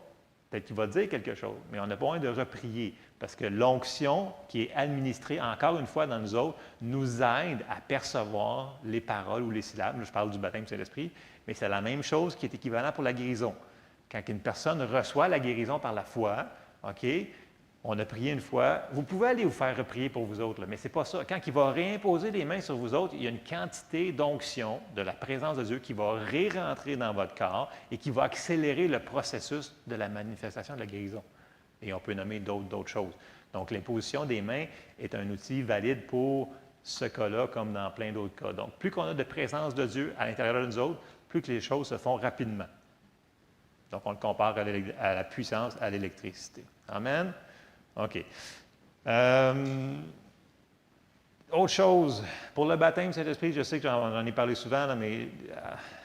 peut-être qu'il va dire quelque chose, mais on n'a pas besoin de reprier, parce que l'onction qui est administrée, encore une fois, dans nous autres, nous aide à percevoir les paroles ou les syllabes. Là, je parle du baptême du Saint-Esprit, mais c'est la même chose qui est équivalent pour la guérison. Quand une personne reçoit la guérison par la foi, OK, on a prié une fois, vous pouvez aller vous faire reprier pour vous autres, là, mais ce n'est pas ça. Quand il va réimposer les mains sur vous autres, il y a une quantité d'onction de la présence de Dieu qui va rentrer dans votre corps et qui va accélérer le processus de la manifestation de la guérison. Et on peut nommer d'autres choses. Donc, l'imposition des mains est un outil valide pour ce cas-là comme dans plein d'autres cas. Donc, plus qu'on a de présence de Dieu à l'intérieur de nous autres, plus que les choses se font rapidement. Donc, on le compare à la puissance, à l'électricité. Amen? OK. Autre chose, pour le baptême Saint-Esprit, je sais que j'en ai parlé souvent, là, mais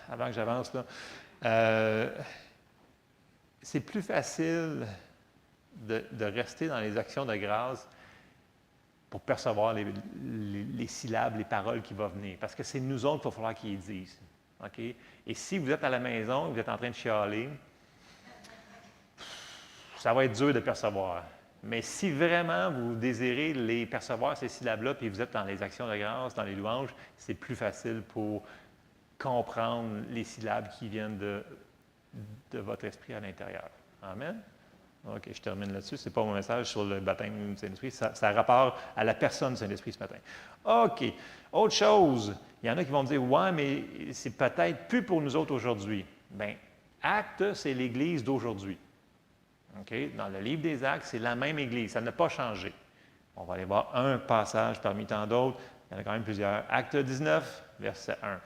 avant que j'avance, c'est plus facile de rester dans les actions de grâce pour percevoir les syllabes, les paroles qui vont venir. Parce que c'est nous autres qu'il va falloir qu'ils les disent. OK? Et si vous êtes à la maison, vous êtes en train de chialer, ça va être dur de percevoir. Mais si vraiment vous désirez les percevoir, ces syllabes-là, puis vous êtes dans les actions de grâce, dans les louanges, c'est plus facile pour comprendre les syllabes qui viennent de votre esprit à l'intérieur. Amen? OK, je termine là-dessus. Ce n'est pas mon message sur le baptême du Saint-Esprit. Ça a rapport à la personne du Saint-Esprit ce matin. OK. Autre chose, il y en a qui vont me dire, « Ouais, mais c'est peut-être plus pour nous autres aujourd'hui. » Bien, Actes, c'est l'Église d'aujourd'hui. OK? Dans le livre des Actes, c'est la même Église. Ça n'a pas changé. On va aller voir un passage parmi tant d'autres. Il y en a quand même plusieurs. Acte 19, verset 1.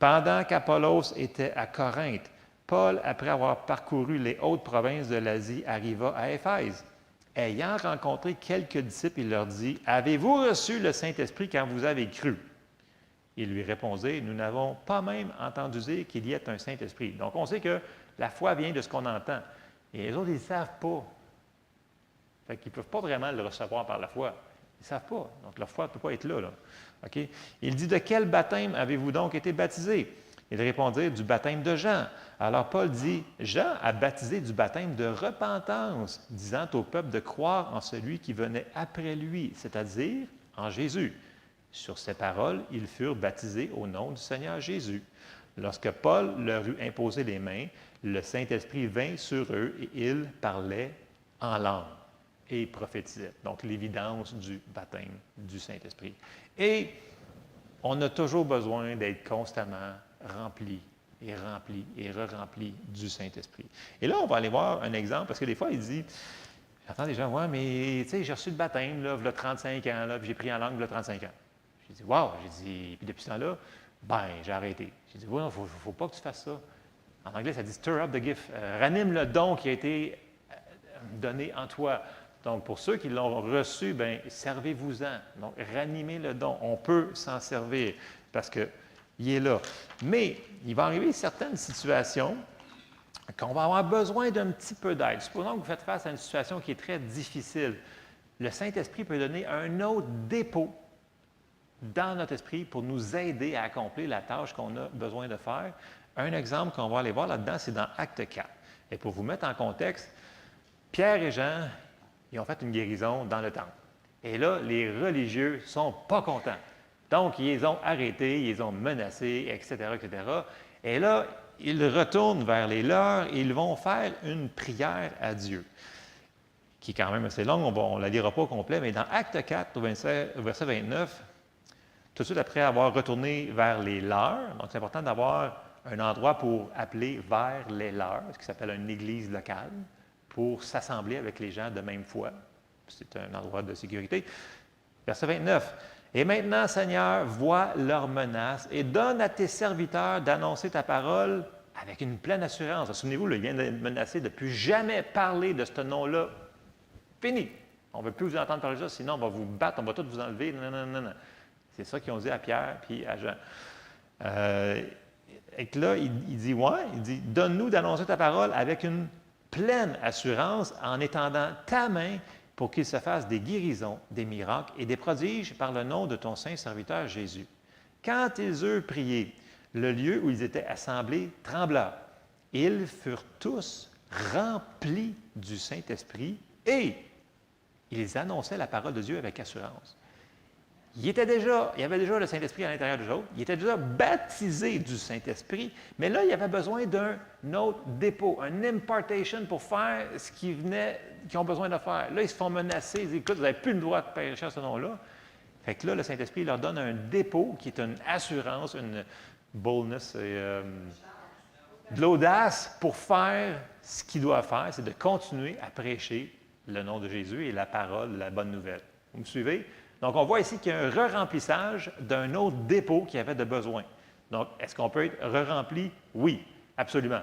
Pendant qu'Apollos était à Corinthe, Paul, après avoir parcouru les hautes provinces de l'Asie, arriva à Éphèse. Ayant rencontré quelques disciples, il leur dit, « Avez-vous reçu le Saint-Esprit quand vous avez cru? » Ils lui répondirent, « Nous n'avons pas même entendu dire qu'il y ait un Saint-Esprit. » Donc, on sait que la foi vient de ce qu'on entend. Et les autres, ils ne savent pas. Fait qu'ils ne peuvent pas vraiment le recevoir par la foi. Ils ne savent pas. Donc, leur foi ne peut pas être là. OK? Il dit, « De quel baptême avez-vous donc été baptisés? » Ils répondirent, « Du baptême de Jean. » Alors Paul dit, « Jean a baptisé du baptême de repentance, disant au peuple de croire en celui qui venait après lui, c'est-à-dire en Jésus. » Sur ces paroles, ils furent baptisés au nom du Seigneur Jésus. Lorsque Paul leur eut imposé les mains, le Saint-Esprit vint sur eux et ils parlaient en langue et prophétisaient. Donc, l'évidence du baptême du Saint-Esprit. Et on a toujours besoin d'être constamment rempli et rempli et re-rempli du Saint-Esprit. Et là, on va aller voir un exemple, parce que des fois, il dit, j'entends des gens, « Ouais, mais tu sais, j'ai reçu le baptême, là, il y a 35 ans, là, puis j'ai pris en langue, il y a 35 ans. » J'ai dit, « Wow! » J'ai dit, puis depuis ce temps-là, ben, j'ai arrêté. J'ai dit, « Oui, il ne faut pas que tu fasses ça. » En anglais, ça dit « stir up the gift ». Ranime le don qui a été donné en toi. Donc, pour ceux qui l'ont reçu, bien, servez-vous-en. Donc, ranimez le don. On peut s'en servir parce qu'il est là. Mais il va arriver certaines situations qu'on va avoir besoin d'un petit peu d'aide. Supposons que vous faites face à une situation qui est très difficile. Le Saint-Esprit peut donner un autre dépôt dans notre esprit pour nous aider à accomplir la tâche qu'on a besoin de faire. Un exemple qu'on va aller voir là-dedans, c'est dans Acte 4. Et pour vous mettre en contexte, Pierre et Jean, ils ont fait une guérison dans le temple. Et là, les religieux ne sont pas contents. Donc, ils les ont arrêtés, ils les ont menacés, etc., etc. Et là, ils retournent vers les leurs et ils vont faire une prière à Dieu, qui est quand même assez longue, on ne la lira pas au complet, mais dans Acte 4, au verset 29, tout de suite après avoir retourné vers les leurs, donc c'est important d'avoir un endroit pour appeler vers les leurs, ce qui s'appelle une église locale, pour s'assembler avec les gens de même foi. C'est un endroit de sécurité. Verset 29. « Et maintenant, Seigneur, vois leurs menaces et donne à tes serviteurs d'annoncer ta parole avec une pleine assurance. » Souvenez-vous, là, il vient d'être menacé de ne plus jamais parler de ce nom-là. Fini. On ne veut plus vous entendre parler de ça, sinon on va vous battre, on va tout vous enlever. Non, non, non, non. C'est ça qu'ils ont dit à Pierre puis à Jean. Et que là, il dit, ouais, il dit, donne-nous d'annoncer ta parole avec une pleine assurance en étendant ta main pour qu'il se fasse des guérisons, des miracles et des prodiges par le nom de ton saint serviteur Jésus. Quand ils eurent prié, le lieu où ils étaient assemblés trembla. Ils furent tous remplis du Saint-Esprit et ils annonçaient la parole de Dieu avec assurance. Il y avait déjà le Saint-Esprit à l'intérieur d'eux autres. Ils étaient déjà baptisés du Saint-Esprit, mais là, il y avait besoin d'un autre dépôt, un impartation pour faire ce qu'ils ont besoin de faire. Là, ils se font menacer. Ils disent, écoute, vous n'avez plus le droit de pécher à ce nom-là. Fait que là, le Saint-Esprit leur donne un dépôt qui est une assurance, une boldness, de l'audace pour faire ce qu'ils doivent faire, c'est de continuer à prêcher le nom de Jésus et la parole, la bonne nouvelle. Vous me suivez? Donc, on voit ici qu'il y a un re-remplissage d'un autre dépôt qui avait de besoin. Donc, est-ce qu'on peut être re-rempli? Oui, absolument.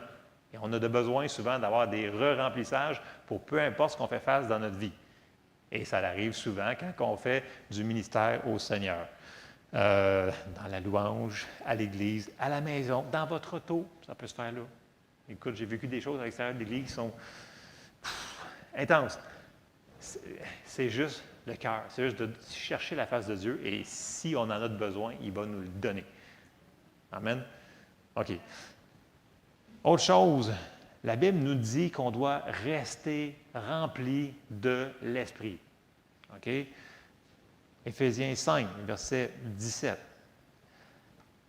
Et on a de besoin souvent d'avoir des re-remplissages pour peu importe ce qu'on fait face dans notre vie. Et ça arrive souvent quand on fait du ministère au Seigneur. Dans la louange, à l'Église, à la maison, dans votre auto, ça peut se faire là. Écoute, j'ai vécu des choses à l'extérieur de l'Église qui sont intenses. C'est juste le cœur. C'est juste de chercher la face de Dieu et si on en a besoin, il va nous le donner. Amen. OK. Autre chose, la Bible nous dit qu'on doit rester rempli de l'Esprit. OK? Éphésiens 5, verset 17.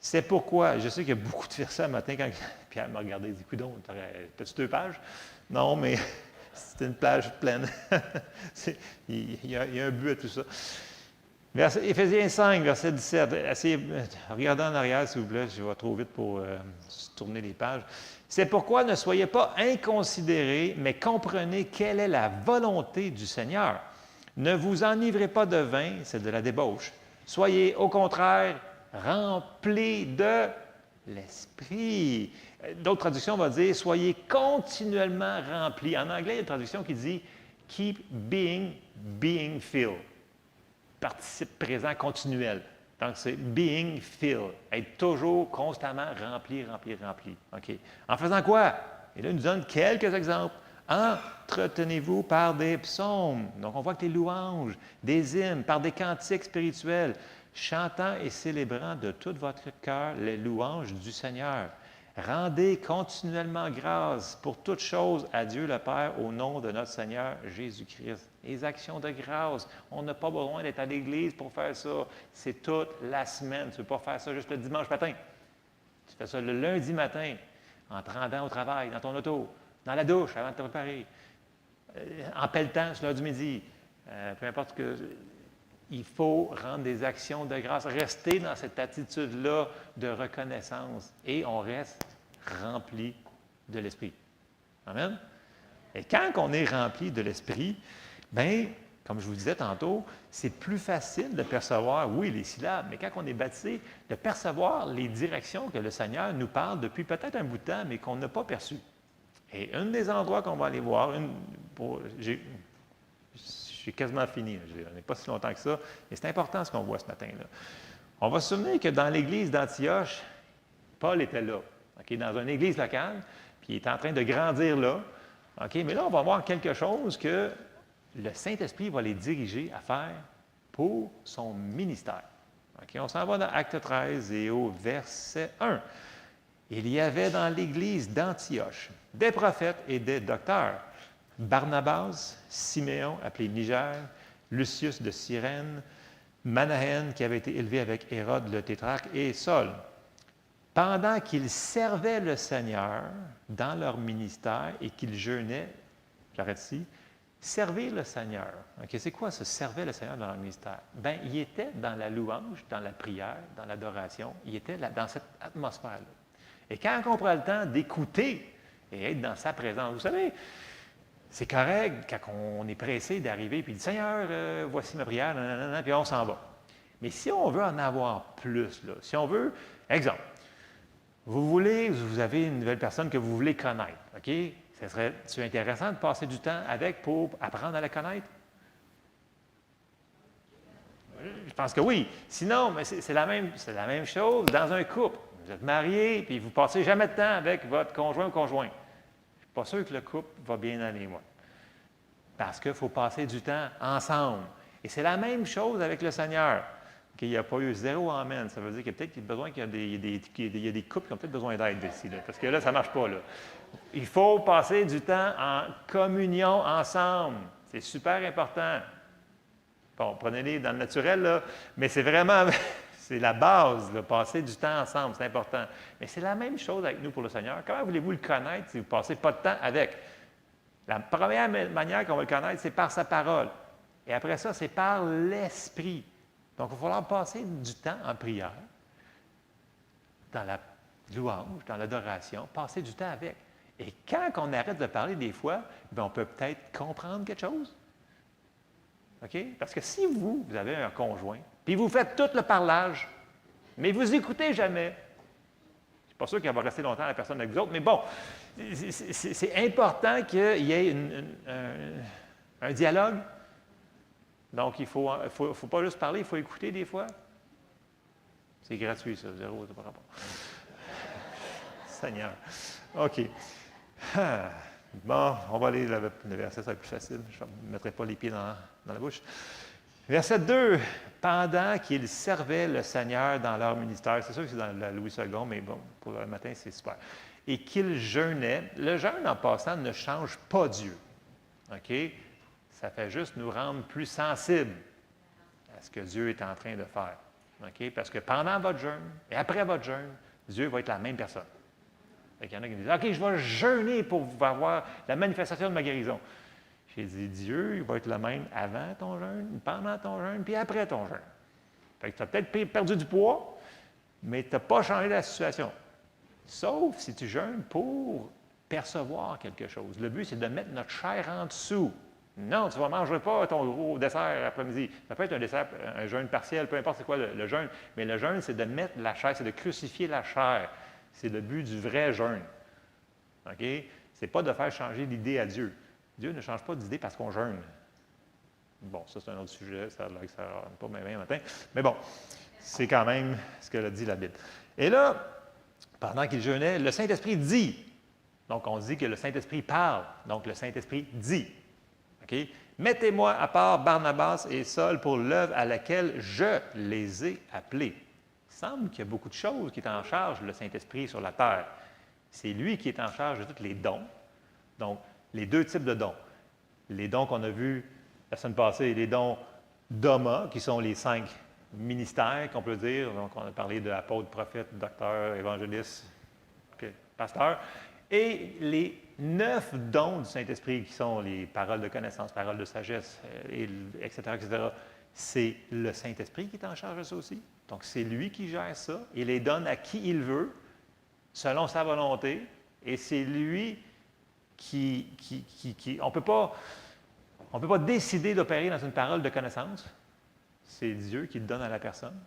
C'est pourquoi, je sais qu'il y a beaucoup de versets ce matin quand Pierre m'a regardé et dit, coudonc, t'as-tu 2 pages? Non, mais c'est une plage pleine. il y a un but à tout ça. Éphésiens 5, verset 17. Regardez en arrière, s'il vous plaît, je vais trop vite pour tourner les pages. C'est pourquoi ne soyez pas inconsidérés, mais comprenez quelle est la volonté du Seigneur. Ne vous enivrez pas de vin, c'est de la débauche. Soyez au contraire remplis de l'Esprit. D'autres traductions vont dire soyez continuellement remplis. En anglais, il y a une traduction qui dit keep being filled. Participe présent continuel. Donc, c'est being filled. Être toujours constamment rempli. OK. En faisant quoi? Et là, il nous donne quelques exemples. Entretenez-vous par des psaumes. Donc, on voit que les louanges, des hymnes, par des cantiques spirituels, chantant et célébrant de tout votre cœur les louanges du Seigneur. Rendez continuellement grâce pour toutes choses à Dieu le Père au nom de notre Seigneur Jésus-Christ. Les actions de grâce, on n'a pas besoin d'être à l'Église pour faire ça. C'est toute la semaine. Tu ne peux pas faire ça juste le dimanche matin. Tu fais ça le lundi matin, en te rendant au travail, dans ton auto, dans la douche, avant de te préparer, en pelletant sur l'heure du midi, peu importe ce que... Il faut rendre des actions de grâce, rester dans cette attitude-là de reconnaissance et on reste rempli de l'Esprit. Amen? Et quand on est rempli de l'Esprit, bien, comme je vous disais tantôt, c'est plus facile de percevoir, oui, les syllabes, mais quand on est baptisé, de percevoir les directions que le Seigneur nous parle depuis peut-être un bout de temps, mais qu'on n'a pas perçues. Et un des endroits qu'on va aller voir, j'ai quasiment fini, on n'est pas si longtemps que ça, mais c'est important ce qu'on voit ce matin-là. On va se souvenir que dans l'église d'Antioche, Paul était là, dans une église locale, puis il est en train de grandir là. Mais là, on va voir quelque chose que le Saint-Esprit va les diriger à faire pour son ministère. On s'en va dans Acte 13 et au verset 1. Il y avait dans l'église d'Antioche des prophètes et des docteurs. Barnabas, Siméon, appelé Niger, Lucius de Cyrène, Manahen, qui avait été élevé avec Hérode le tétrarque, et Saul. Pendant qu'ils servaient le Seigneur dans leur ministère et qu'ils jeûnaient, j'arrête ici, servir le Seigneur. C'est quoi ça, servir le Seigneur dans leur ministère? Bien, il était dans la louange, dans la prière, dans l'adoration, il était là, dans cette atmosphère-là. Et quand on prend le temps d'écouter et être dans sa présence, vous savez, c'est correct quand on est pressé d'arriver et de dire « Seigneur, voici ma prière, nanana, puis on s'en va. » Mais si on veut en avoir plus, là, si on veut, exemple, vous avez une nouvelle personne que vous voulez connaître, OK? Ça serait-tu intéressant de passer du temps avec pour apprendre à la connaître? Je pense que oui. Sinon, mais c'est la même chose dans un couple. Vous êtes mariés, puis vous ne passez jamais de temps avec votre conjoint ou conjoint. Pas sûr que le couple va bien aller, moi. Parce qu'il faut passer du temps ensemble. Et c'est la même chose avec le Seigneur. Il n'y a pas eu 0 amen. Ça veut dire qu'il y a peut-être besoin qu'il y a des couples qui ont peut-être besoin d'aide ici. Là, parce que là, ça ne marche pas. Là. Il faut passer du temps en communion ensemble. C'est super important. Bon, prenez-les dans le naturel, là, mais c'est vraiment... C'est la base, de passer du temps ensemble, c'est important. Mais c'est la même chose avec nous pour le Seigneur. Comment voulez-vous le connaître si vous ne passez pas de temps avec? La première manière qu'on va le connaître, c'est par sa parole. Et après ça, c'est par l'Esprit. Donc, il va falloir passer du temps en prière, dans la louange, dans l'adoration, passer du temps avec. Et quand on arrête de parler des fois, bien, on peut peut-être comprendre quelque chose. OK? Parce que si vous avez un conjoint, puis vous faites tout le parlage, mais vous n'écoutez jamais. Je ne suis pas sûr qu'elle va rester longtemps la personne avec vous autres, mais bon, c'est important qu'il y ait un dialogue. Donc, il ne faut pas juste parler, il faut écouter des fois. C'est gratuit, ça, 0, c'est pas rapport. Seigneur. OK. Bon, on va aller le verset, ça va être plus facile. Je ne mettrai pas les pieds dans la bouche. Verset 2, pendant qu'ils servaient le Seigneur dans leur ministère, c'est sûr que c'est dans la Louis II, mais bon, pour le matin, c'est super. Et qu'ils jeûnaient. Le jeûne, en passant, ne change pas Dieu. OK? Ça fait juste nous rendre plus sensibles à ce que Dieu est en train de faire. OK? Parce que pendant votre jeûne et après votre jeûne, Dieu va être la même personne. Il y en a qui me disent, OK, je vais jeûner pour avoir la manifestation de ma guérison. J'ai dit, Dieu, il va être le même avant ton jeûne, pendant ton jeûne, puis après ton jeûne. Fait que tu as peut-être perdu du poids, mais tu n'as pas changé la situation. Sauf si tu jeûnes pour percevoir quelque chose. Le but, c'est de mettre notre chair en dessous. Non, tu ne mangeras pas ton gros dessert après-midi. Ça peut être un dessert, un jeûne partiel, peu importe c'est quoi le jeûne. Mais le jeûne, c'est de mettre la chair, c'est de crucifier la chair. C'est le but du vrai jeûne. OK? Ce n'est pas de faire changer l'idée à Dieu. Dieu ne change pas d'idée parce qu'on jeûne. Bon, ça, c'est un autre sujet, ça ne rentre pas bien matin. Mais bon, c'est quand même ce que dit la Bible. Et là, pendant qu'il jeûnait, le Saint-Esprit dit. Donc, on dit que le Saint-Esprit parle. Donc, le Saint-Esprit dit. OK? Mettez-moi à part Barnabas et Saul pour l'œuvre à laquelle je les ai appelés. Il semble qu'il y a beaucoup de choses qui est en charge, le Saint-Esprit, sur la terre. C'est lui qui est en charge de tous les dons. Donc, les deux types de dons. Les dons qu'on a vus la semaine passée, les dons d'Oma, qui sont les 5 ministères qu'on peut dire. Donc, on a parlé d'apôtre, prophète, docteur, évangéliste, pasteur. Et les 9 dons du Saint-Esprit, qui sont les paroles de connaissance, paroles de sagesse, etc., etc., c'est le Saint-Esprit qui est en charge de ça aussi. Donc, c'est lui qui gère ça. Il les donne à qui il veut, selon sa volonté. Et c'est lui on ne peut pas décider d'opérer dans une parole de connaissance. C'est Dieu qui le donne à la personne.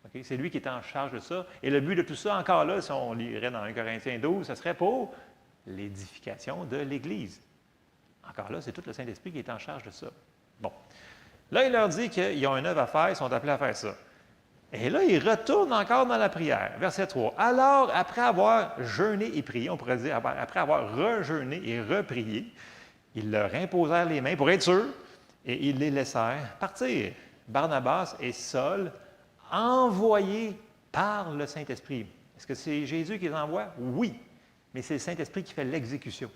Okay? C'est lui qui est en charge de ça. Et le but de tout ça, encore là, si on lirait dans 1 Corinthiens 12, ce serait pour l'édification de l'Église. Encore là, c'est tout le Saint-Esprit qui est en charge de ça. Bon. Là, il leur dit qu'ils ont une œuvre à faire, ils sont appelés à faire ça. Et là, ils retournent encore dans la prière. Verset 3. Alors, après avoir jeûné et prié, on pourrait dire, après avoir rejeûné et reprié, ils leur imposèrent les mains pour être sûrs et ils les laissèrent partir. Barnabas et Saul, envoyés par le Saint-Esprit. Est-ce que c'est Jésus qui les envoie? Oui, mais c'est le Saint-Esprit qui fait l'exécution.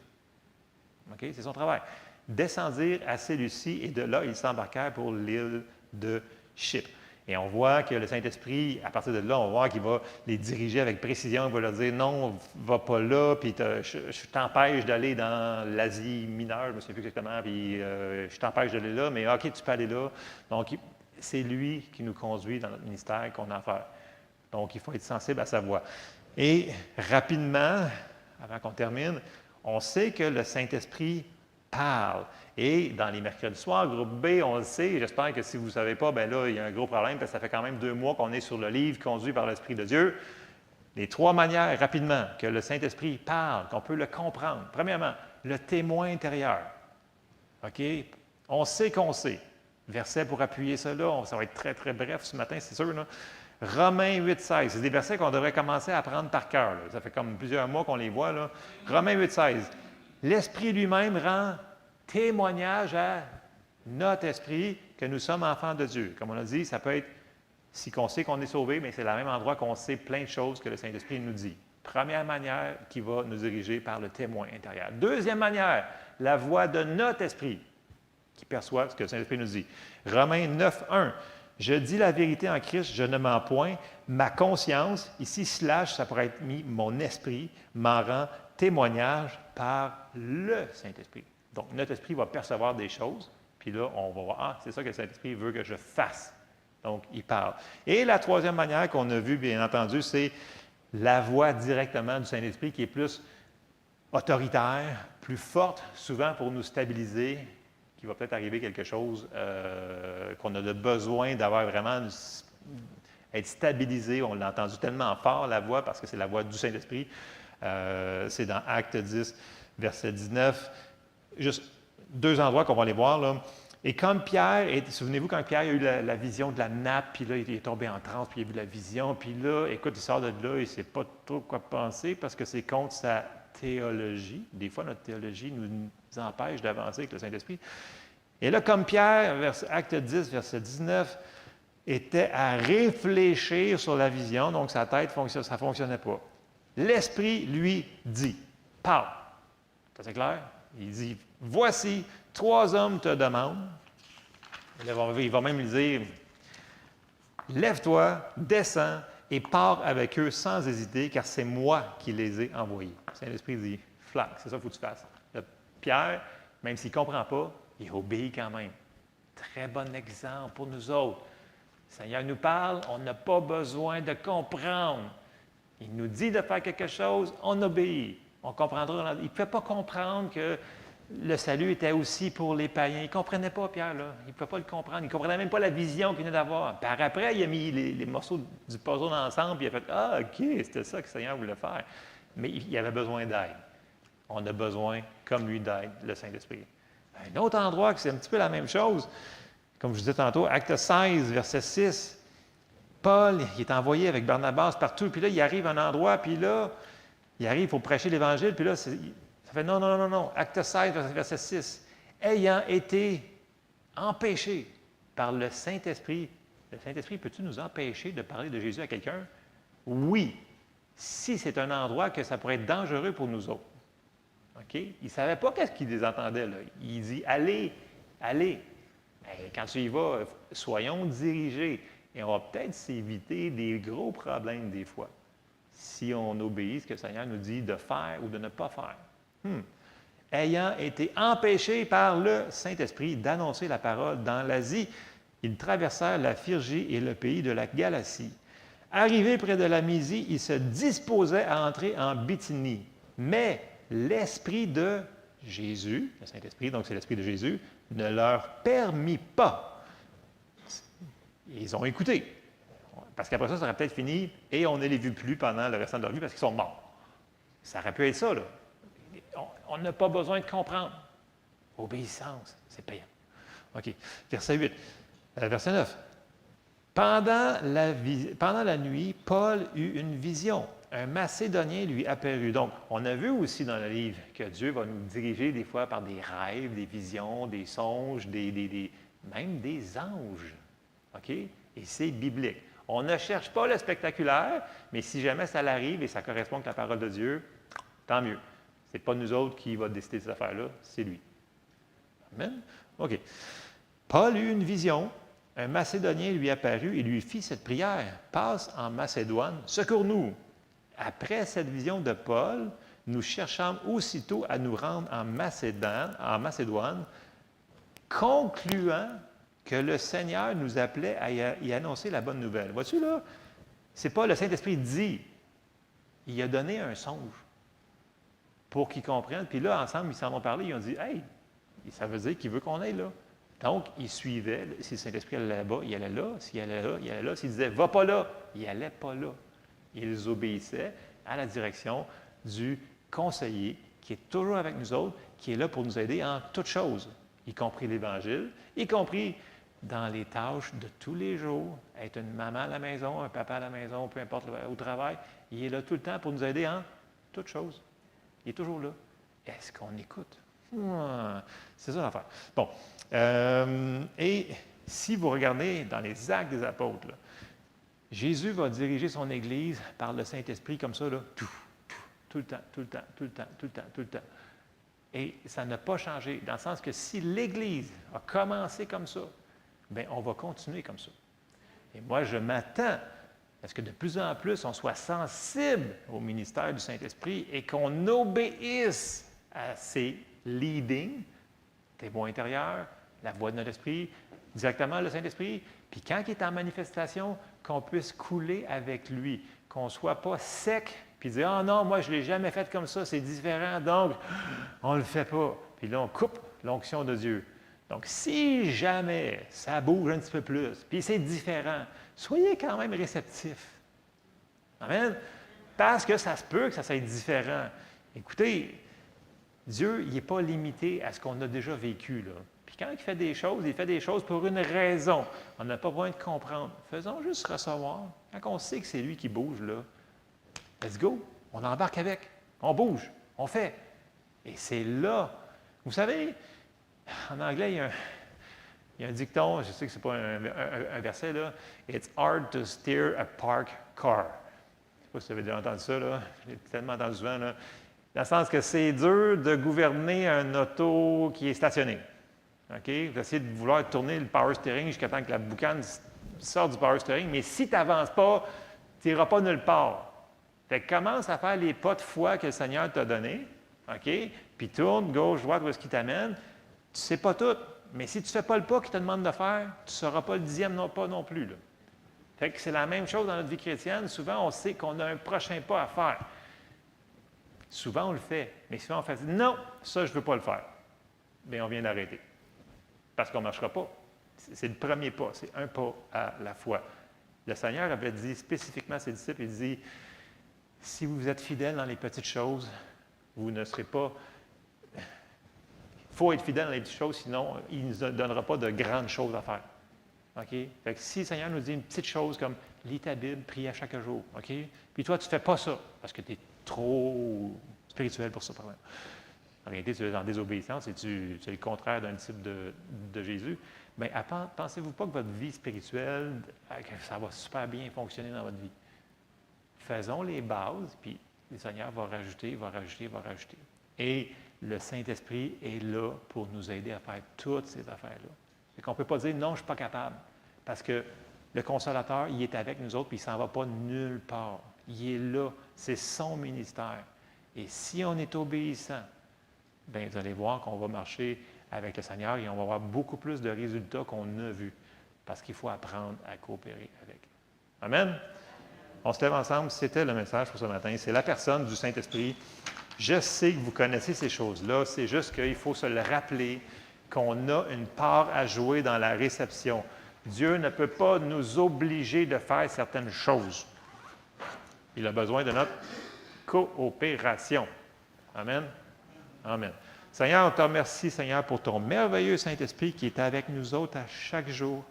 Okay? C'est son travail. Descendirent à Séleucie et de là, ils s'embarquèrent pour l'île de Chypre. Et on voit que le Saint-Esprit, à partir de là, on voit qu'il va les diriger avec précision. Il va leur dire, non, va pas là, puis je t'empêche d'aller dans l'Asie mineure, je ne me souviens plus exactement, puis je t'empêche d'aller là, mais OK, tu peux aller là. Donc, c'est lui qui nous conduit dans notre ministère qu'on a à faire. Donc, il faut être sensible à sa voix. Et rapidement, avant qu'on termine, on sait que le Saint-Esprit parle. Et dans les mercredis soirs, groupe B, on le sait, j'espère que si vous ne savez pas, bien là, il y a un gros problème, parce que ça fait quand même 2 mois qu'on est sur le livre conduit par l'Esprit de Dieu. Les 3 manières, rapidement, que le Saint-Esprit parle, qu'on peut le comprendre. Premièrement, le témoin intérieur. OK? On sait qu'on sait. Verset pour appuyer cela, ça va être très, très bref ce matin, c'est sûr, là. Romains 8, 16. C'est des versets qu'on devrait commencer à apprendre par cœur, là. Ça fait comme plusieurs mois qu'on les voit, là. Romains 8, 16. L'Esprit lui-même rend témoignage à notre esprit que nous sommes enfants de Dieu. Comme on a dit, ça peut être, si on sait qu'on est sauvé, mais c'est le même endroit qu'on sait plein de choses que le Saint-Esprit nous dit. Première manière qui va nous diriger par le témoin intérieur. Deuxième manière, la voix de notre esprit qui perçoit ce que le Saint-Esprit nous dit. Romains 9, 1. Je dis la vérité en Christ, je ne mens point. Ma conscience, ici, ça pourrait être mis, mon esprit, m'en rend témoignage par le Saint-Esprit. Donc, notre esprit va percevoir des choses, puis là, on va voir, c'est ça que le Saint-Esprit veut que je fasse. Donc, il parle. Et la troisième manière qu'on a vue, bien entendu, c'est la voix directement du Saint-Esprit qui est plus autoritaire, plus forte, souvent pour nous stabiliser, qu'il va peut-être arriver quelque chose qu'on a besoin d'avoir vraiment être stabilisé. On l'a entendu tellement fort, la voix, parce que c'est la voix du Saint-Esprit. C'est dans Acte 10, verset 19. Juste 2 endroits qu'on va aller voir, là. Et comme Pierre, souvenez-vous quand Pierre a eu la vision de la nappe, puis là, il est tombé en transe, puis il a vu la vision, puis là, écoute, il sort de là, il ne sait pas trop quoi penser parce que c'est contre sa théologie. Des fois, notre théologie nous empêche d'avancer avec le Saint-Esprit. Et là, comme Pierre, acte 10, verset 19, était à réfléchir sur la vision, donc sa tête, ça ne fonctionnait pas. L'Esprit lui dit, parle. C'est clair? Il dit, voici, 3 hommes te demandent. Il va même lui dire, lève-toi, descends et pars avec eux sans hésiter, car c'est moi qui les ai envoyés. Saint-Esprit dit, flac, c'est ça qu'il faut que tu fasses. Pierre, même s'il ne comprend pas, il obéit quand même. Très bon exemple pour nous autres. Le Seigneur nous parle, on n'a pas besoin de comprendre. Il nous dit de faire quelque chose, on obéit. On comprendra. Il ne pouvait pas comprendre que le salut était aussi pour les païens. Il ne comprenait pas, Pierre, là. Il ne pouvait pas le comprendre. Il ne comprenait même pas la vision qu'il venait d'avoir. Par après, il a mis les morceaux du puzzle ensemble, et il a fait « Ah, OK, c'était ça que le Seigneur voulait faire. » Mais il avait besoin d'aide. On a besoin, comme lui, d'aide, le Saint-Esprit. Un autre endroit que c'est un petit peu la même chose, comme je disais tantôt, acte 16, verset 6, Paul, il est envoyé avec Barnabas partout, puis là, il arrive à un endroit, puis là, il arrive pour prêcher l'Évangile, puis là, ça fait non. Acte 16, verset 6. Ayant été empêché par le Saint-Esprit, le Saint-Esprit, peux-tu nous empêcher de parler de Jésus à quelqu'un? Oui, si c'est un endroit que ça pourrait être dangereux pour nous autres. OK? Il ne savait pas qu'est-ce qu'il les entendait, là. Il dit, allez. Quand tu y vas, soyons dirigés. Et on va peut-être s'éviter des gros problèmes des fois, si on obéit ce que le Seigneur nous dit de faire ou de ne pas faire. Ayant été empêchés par le Saint-Esprit d'annoncer la parole dans l'Asie, ils traversèrent la Phrygie et le pays de la Galatie. Arrivés près de la Mysie, ils se disposaient à entrer en Bithynie. Mais l'Esprit de Jésus, le Saint-Esprit, donc c'est l'Esprit de Jésus, ne leur permit pas. Ils ont écouté. Parce qu'après ça, ça aurait peut-être fini et on ne les vu plus pendant le restant de leur vie parce qu'ils sont morts. Ça aurait pu être ça, là. On n'a pas besoin de comprendre. Obéissance, c'est payant. OK. Verset 8. Verset 9. Pendant la nuit, Paul eut une vision. Un Macédonien lui apparut. Donc, on a vu aussi dans le livre que Dieu va nous diriger des fois par des rêves, des visions, des songes, même des anges. OK? Et c'est biblique. On ne cherche pas le spectaculaire, mais si jamais ça l'arrive et ça correspond avec la parole de Dieu, tant mieux. Ce n'est pas nous autres qui va décider de cette affaire-là, c'est lui. Amen? OK. Paul eut une vision. Un Macédonien lui apparut et lui fit cette prière. Passe en Macédoine, secours-nous. Après cette vision de Paul, nous cherchâmes aussitôt à nous rendre en Macédoine, concluant que le Seigneur nous appelait à y annoncer la bonne nouvelle. Vois-tu là? C'est pas le Saint-Esprit dit. Il a donné un songe pour qu'ils comprennent. Puis là, ensemble, ils s'en ont parlé. Ils ont dit, « Hey, ça veut dire qu'il veut qu'on aille là. » Donc, ils suivaient. Si le Saint-Esprit allait là-bas, il allait là. S'il allait là, il allait là. S'il disait, « Va pas là », il n'allait pas là. Ils obéissaient à la direction du conseiller qui est toujours avec nous autres, qui est là pour nous aider en toutes choses, y compris l'Évangile, y compris dans les tâches de tous les jours, être une maman à la maison, un papa à la maison, peu importe, au travail. Il est là tout le temps pour nous aider en toutes choses. Il est toujours là. Est-ce qu'on écoute? C'est ça l'affaire. Bon. Et si vous regardez dans les Actes des Apôtres, là, Jésus va diriger son Église par le Saint-Esprit comme ça, là, tout le temps. Et ça n'a pas changé, dans le sens que si l'Église a commencé comme ça, bien, on va continuer comme ça. Et moi, je m'attends à ce que de plus en plus, on soit sensible au ministère du Saint-Esprit et qu'on obéisse à ses leadings, témoin intérieur, la voix de notre esprit, directement le Saint-Esprit, puis quand il est en manifestation, qu'on puisse couler avec lui, qu'on ne soit pas sec, puis dire « Ah non, moi je ne l'ai jamais fait comme ça, c'est différent, donc on ne le fait pas. » Puis là, on coupe l'onction de Dieu. Donc, si jamais ça bouge un petit peu plus, puis c'est différent, soyez quand même réceptifs. Amen? Parce que ça se peut que ça soit différent. Écoutez, Dieu, il n'est pas limité à ce qu'on a déjà vécu, là. Puis quand il fait des choses pour une raison. On n'a pas besoin de comprendre. Faisons juste recevoir. Quand on sait que c'est lui qui bouge, là, let's go. On embarque avec. On bouge. On fait. Et c'est là. Vous savez, en anglais, il y a Il y a un dicton, je sais que ce n'est pas un verset, là. It's hard to steer a parked car. Je ne sais pas si vous avez déjà entendu ça, là. Je l'ai tellement entendu souvent, là. Dans le sens que c'est dur de gouverner un auto qui est stationné. OK? Vous essayez de vouloir tourner le power steering jusqu'à temps que la boucane sorte du power steering, mais si tu n'avances pas, tu n'iras pas nulle part. Fait que commence à faire les pas de foi que le Seigneur t'a donnés, OK? Puis tourne, gauche, droite, où est-ce qu'il t'amène. Tu ne sais pas tout, mais si tu ne fais pas le pas qu'il te demande de faire, tu ne sauras pas le 10e non plus. Là. Fait que c'est la même chose dans notre vie chrétienne. Souvent, on sait qu'on a un prochain pas à faire. Souvent, on le fait, mais souvent, on fait « Non, ça, je ne veux pas le faire. » Bien, on vient d'arrêter. Parce qu'on ne marchera pas. C'est le premier pas, c'est un pas à la fois. Le Seigneur avait dit spécifiquement à ses disciples, il dit « Si vous êtes fidèles dans les petites choses, vous ne serez pas... Il faut être fidèle dans les petites choses, sinon, il ne nous donnera pas de grandes choses à faire. » OK? Fait que si le Seigneur nous dit une petite chose comme « Lis ta Bible, prie à chaque jour. » OK? Puis toi, tu ne fais pas ça, parce que tu es trop spirituel pour ça, par exemple. En réalité, tu es en désobéissance et tu es le contraire d'un disciple de Jésus. Bien, pensez-vous pas que votre vie spirituelle, que ça va super bien fonctionner dans votre vie? Faisons les bases, puis le Seigneur va rajouter, va rajouter, va rajouter. Et le Saint-Esprit est là pour nous aider à faire toutes ces affaires-là. Fait qu'on ne peut pas dire « non, je ne suis pas capable », parce que le Consolateur, il est avec nous autres, puis il ne s'en va pas nulle part. Il est là, c'est son ministère. Et si on est obéissant, bien, vous allez voir qu'on va marcher avec le Seigneur et on va avoir beaucoup plus de résultats qu'on a vus, parce qu'il faut apprendre à coopérer avec. Amen? On se lève ensemble. C'était le message pour ce matin. C'est la personne du Saint-Esprit. Je sais que vous connaissez ces choses-là. C'est juste qu'il faut se le rappeler qu'on a une part à jouer dans la réception. Dieu ne peut pas nous obliger de faire certaines choses. Il a besoin de notre coopération. Amen? Amen. Seigneur, on te remercie, Seigneur, pour ton merveilleux Saint-Esprit qui est avec nous autres à chaque jour,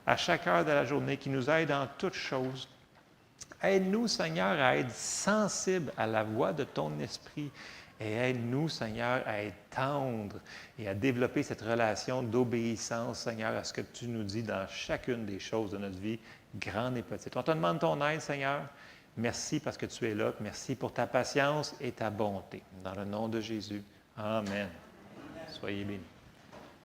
à chaque heure de la journée, qui nous aide en toutes choses. Aide-nous, Seigneur, à être sensibles à la voix de ton Esprit et aide-nous, Seigneur, à être tendres et à développer cette relation d'obéissance, Seigneur, à ce que tu nous dis dans chacune des choses de notre vie, grandes et petites. On te demande ton aide, Seigneur. Merci parce que tu es là. Merci pour ta patience et ta bonté. Dans le nom de Jésus. Amen. Soyez bénis.